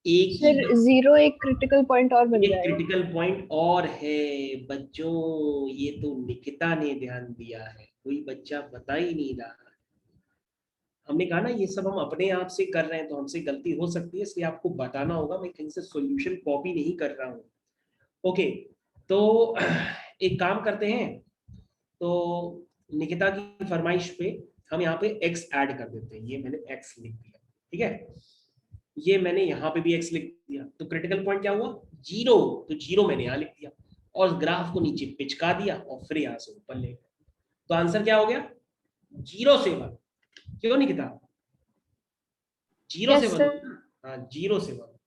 एक ही सर 0 एक क्रिटिकल पॉइंट और बन एक जाएगा। क्रिटिकल पॉइंट और है बच्चों, ये तो निकिता ने ध्यान दिया है, कोई बच्चा बता ही नहीं रहा। हमने कहा ना ये सब हम अपने आप से कर रहे हैं, तो हमसे गलती हो सकती है, इसलिए आपको बताना होगा, मैं कहीं से सॉल्यूशन कॉपी नहीं कर रहा हूँ। ओके, तो एक काम करते हैं, तो निकिता की फरमाइश पे हम यहाँ पे x ऐड कर देते हैं। ये मैंने x लिख दिया, ठीक है, ये मैंने यहाँ पे भी x लिख दिया। तो क्रिटिकल पॉइंट क्या हुआ, 0, तो 0 मैंने यहाँ लिख दिया और ग्राफ को नीचे पिचका दिया और फिर यहाँ से ऊपर ले गए। तो आंसर क्या हो गया, 0 से 1। क्यों निकिता, 0 से 1, हाँ 0 से 1,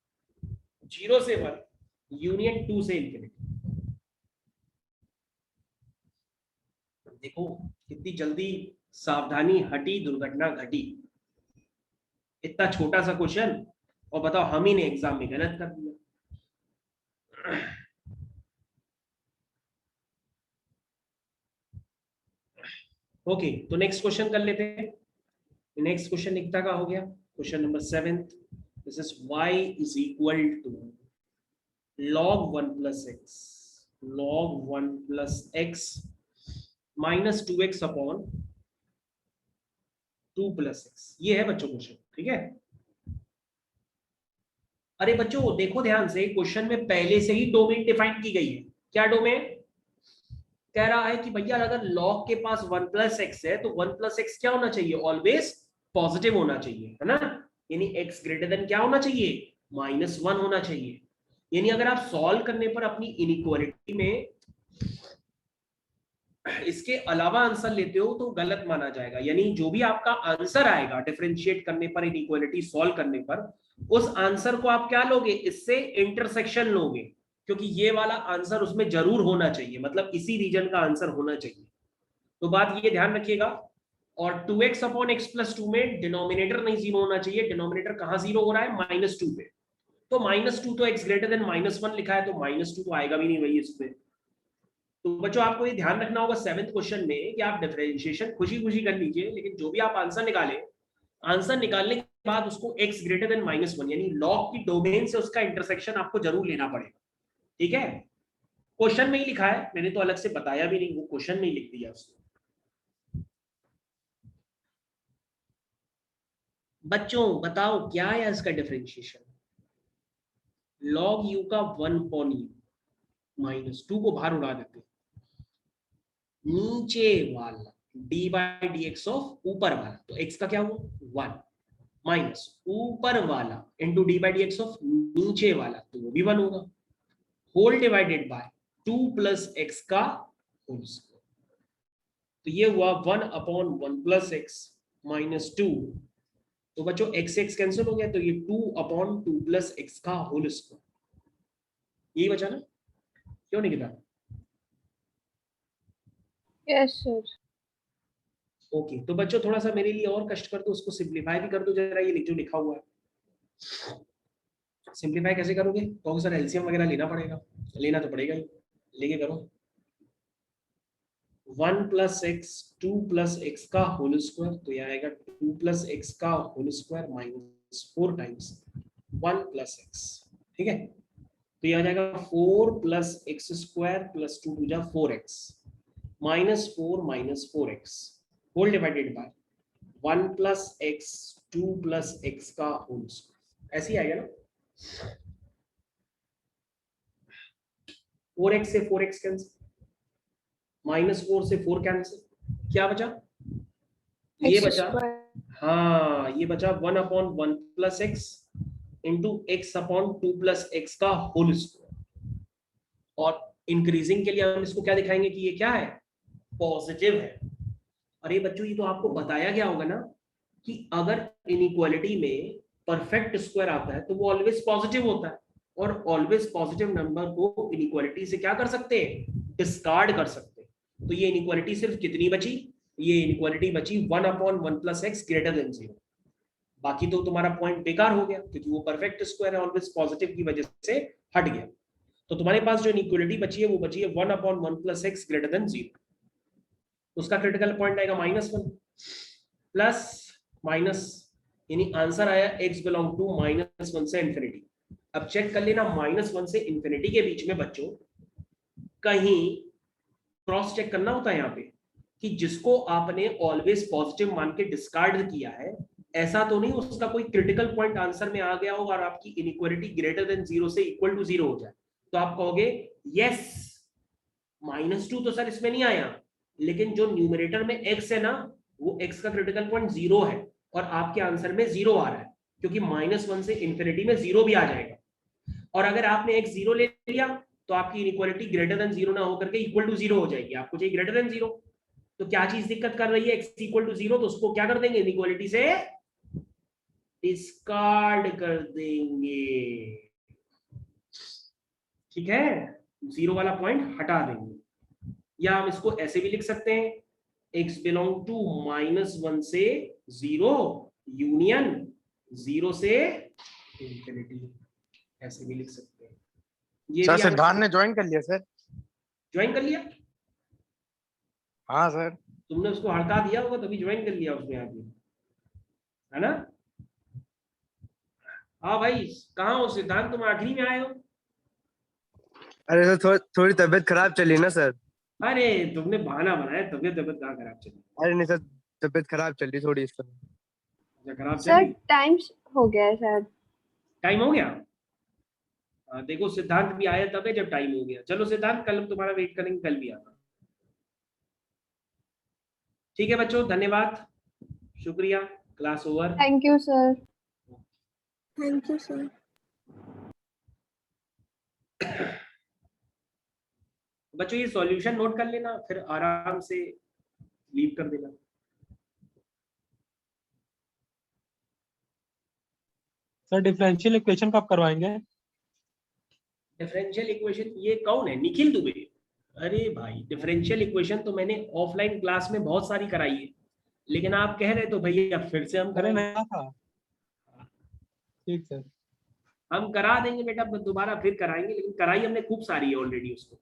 0 से 1 यूनियन 2 से इंफिनिटी। देखो कितनी जल्दी सावधानी हटी, दुर्घटना घटी। इतना छोटा सा क्वेश्चन और बताओ हम ही ने एग्जाम में गलत कर दिया। ओके, तो नेक्स्ट क्वेश्चन कर लेते हैं। नेक्स्ट क्वेश्चन निकिता का हो गया, question number 7। This is y is equal to log 1 plus x, log 1 plus x minus 2x upon 2 plus x। ये है बच्चों क्वेश्चन, ठीक है। अरे बच्चों देखो ध्यान से, क्वेश्चन में पहले से ही डोमेन डिफाइन की गई है। क्या डोमेन, कह रहा है कि भैया अगर log के पास 1 plus x है तो 1 plus x क्या होना चाहिए, ऑलवेज पॉजिटिव होना चाहिए, है ना। यानी x ग्रेटर देन क्या होना चाहिए, -1 होना चाहिए। यानी अगर आप सॉल्व करने पर अपनी इनइक्वालिटी में इसके अलावा आंसर लेते हो तो गलत माना जाएगा। यानी जो भी आपका आंसर आएगा डिफरेंशिएट करने पर, इनइक्वालिटी सॉल्व करने पर, उस आंसर को आप क्या लोगे, इससे इंटरसेक्शन लोगे, क्योंकि ये वाला आंसर उसमें जरूर होना चाहिए, मतलब इसी रीजन का आंसर होना चाहिए। तो बात ये ध्यान रखिएगा। और 2x अपॉन x प्लस 2 में डिनोमिनेटर नहीं 0 होना चाहिए। डिनोमिनेटर कहां 0 हो रहा है, -2 पे। तो -2 तो x ग्रेटर देन -1 लिखा है, तो -2 तो आएगा भी नहीं भाई इसमें। तो बच्चों आपको ये ध्यान रखना होगा 7th क्वेश्चन में कि आप डिफरेंशिएशन खुशी खुशी कर लीजिए, लेकिन जो भी आप आंसर निकाले, आंसर निकालने के बाद उसको x ग्रेटर देन -1 यानी लॉग की डोमेन से उसका इंटरसेक्शन आपको जरूर लेना पड़ेगा, ठीक है। क्वेश्चन में ही लिखा है, मैंने तो अलग से बताया भी नहीं, वो क्वेश्चन में ही लिख दिया उसने। बच्चों बताओ क्या है इसका डिफरेंशिएशन, log u का 1 upon u माइनस 2 को बाहर उड़ा देते, नीचे वाला d by d x of ऊपर वाला, तो x का क्या हुआ 1 माइनस ऊपर वाला into d by d x of नीचे वाला, तो वो भी 1 होगा, whole divided by 2 plus x का होल स्क्वायर। तो ये हुआ 1 अपॉन 1 प्लस एक्स माइनस 2, तो बच्चों x x कैंसिल हो गया, तो ये 2 अपॉन 2 प्लस एक्स का होल स्क्वायर, यही बचा ना, क्यों नहीं किया? Yes sir. ओके तो बच्चों थोड़ा सा मेरे लिए और कष्ट कर दो, उसको सिंप्लीफाई भी कर दो जरा, ये जो लिखा हुआ है सिंप्लीफाई कैसे करोगे? तो सर एलसीएम वगैरह लेना पड़ेगा, लेना तो पड़ेगा ही, लेके करो। 1 प्लस एक्स 2 प्लस एक्स का होल स्क्वायर, तो यह आएगा 2 प्लस एक्स का whole square minus 4 times 1 plus x, ठीक है, तो यह आ जाएगा 4 plus x square plus 2 to 4x minus 4x whole divided by 1 plus x 2 plus x का होल स्क्वायर, ऐसे ही आएगा ना। 4x से 4x कैंसिल, माइनस 4 से 4 कैंसिल, क्या बचा? ये बचा, हाँ ये बचा 1 upon 1 plus x into x upon 2 plus x का होल स्क्वायर, और इंक्रीजिंग के लिए हम इसको क्या दिखाएंगे कि ये क्या है, पॉजिटिव है। अरे बच्चों ये तो आपको बताया गया होगा ना कि अगर इनइक्वालिटी में परफेक्ट स्क्वायर आता है तो वो ऑलवेज पॉजिटिव होता है, और ऑलवेज पॉजिटिव नंबर को इनइक्वालिटी से क्या कर सकते हैं, डिस्कार्ड कर सकते हैं। तो ये इनइक्वालिटी सिर्फ कितनी बची, ये इनइक्वालिटी बची 1 upon 1 plus x greater than 0, बाकी तो तुम्हारा पॉइंट बेकार हो गया क्योंकि वो परफेक्ट स्क्वायर है, ऑलवेज पॉजिटिव की वजह से हट गया। तो तुम्हारे पास जो इनइक्वालिटी बची है वो बची है 1 upon 1 plus x greater than 0, उसका क्रिटिकल पॉइंट आएगा -1 प्लस माइनस, यानी आंसर आया x बिलोंग टू -1 से इंफिनिटी। अब चेक कर लेना -1 से इंफिनिटी के बीच में बच्चों कहीं क्रॉस चेक करना होता है यहाँ पे कि जिसको आपने ऑलवेज पॉजिटिव मान के डिस्कार्ड किया है, ऐसा तो नहीं उसका कोई क्रिटिकल पॉइंट आंसर में आ गया हो और आपकी इनइक्वालिटी ग्रेटर देन 0 से इक्वल टू 0 हो जाए, तो आप कहोगे यस -2 तो सर इसमें नहीं आया, लेकिन जो न्यूमरेटर में x है ना वो x का क्रिटिकल पॉइंट 0 है और आपके आंसर में 0 आ रहा है, क्योंकि -1 से इंफिनिटी में 0 भी आ जाएगा। और अगर आपने x 0 ले लिया तो आपकी इनइक्वालिटी ग्रेटर देन 0 ना होकर के इक्वल टू 0 हो जाएगी, आपको चाहिए ग्रेटर देन 0, तो क्या चीज दिक्कत कर रही है, x इक्वल टू 0, तो उसको क्या कर देंगे, इनइक्वालिटी से डिस्कार्ड कर देंगे, ठीक है, 0 वाला पॉइंट हटा देंगे। या हम इसको ऐसे भी लिख सकते हैं x बिलोंग टू -1 से 0 यूनियन 0 से इंफिनिटी, ऐसे भी लिख सकते हैं। ये सर भी सिद्धांत ने ज्वाइन कर लिया सर। ज्वाइन कर लिया? हाँ सर। तुमने उसको हड़का दिया होगा तभी ज्वाइन कर लिया उसने आगे, है ना? हाँ भाई कहाँ हो सिद्धांत, तुम आखिरी में आए हो? अरे सर थोड़ी तबीयत खराब चली ना सर। अरे तुमने बहाना बनाया, तबीयत कहाँ खराब चली? अरे नहीं सर, तबीयत खराब चल रही थोड़ी इस समय। अच्छा खराब सर चली, टाइम हो गया है शायद। टाइम हो गया? देखो सिद्धांत भी आया तब है जब टाइम हो गया। चलो सिद्धांत कल हम तुम्हारा वेट करेंगे, कल भी आना, ठीक है बच्चों, धन्यवाद, शुक्रिया, class over. Thank you sir. Thank you sir. बच्चों ये सॉल्यूशन नोट कर लेना, फिर आराम से लीव कर देना। सर डिफरेंशियल इक्वेशन कब करवाएंगे? डिफरेंशियल इक्वेशन, ये कौन है, निखिल दुबे? अरे भाई डिफरेंशियल इक्वेशन तो मैंने ऑफलाइन क्लास में बहुत सारी कराई है, लेकिन आप कह रहे तो भैया फिर से हम अरे कराएंगे। नया था, ठीक सर। हम करा देंगे बेटा, दोबारा फिर कराएंगे, लेकिन कराई हमने खूब सारी है ऑलरेडी उसको।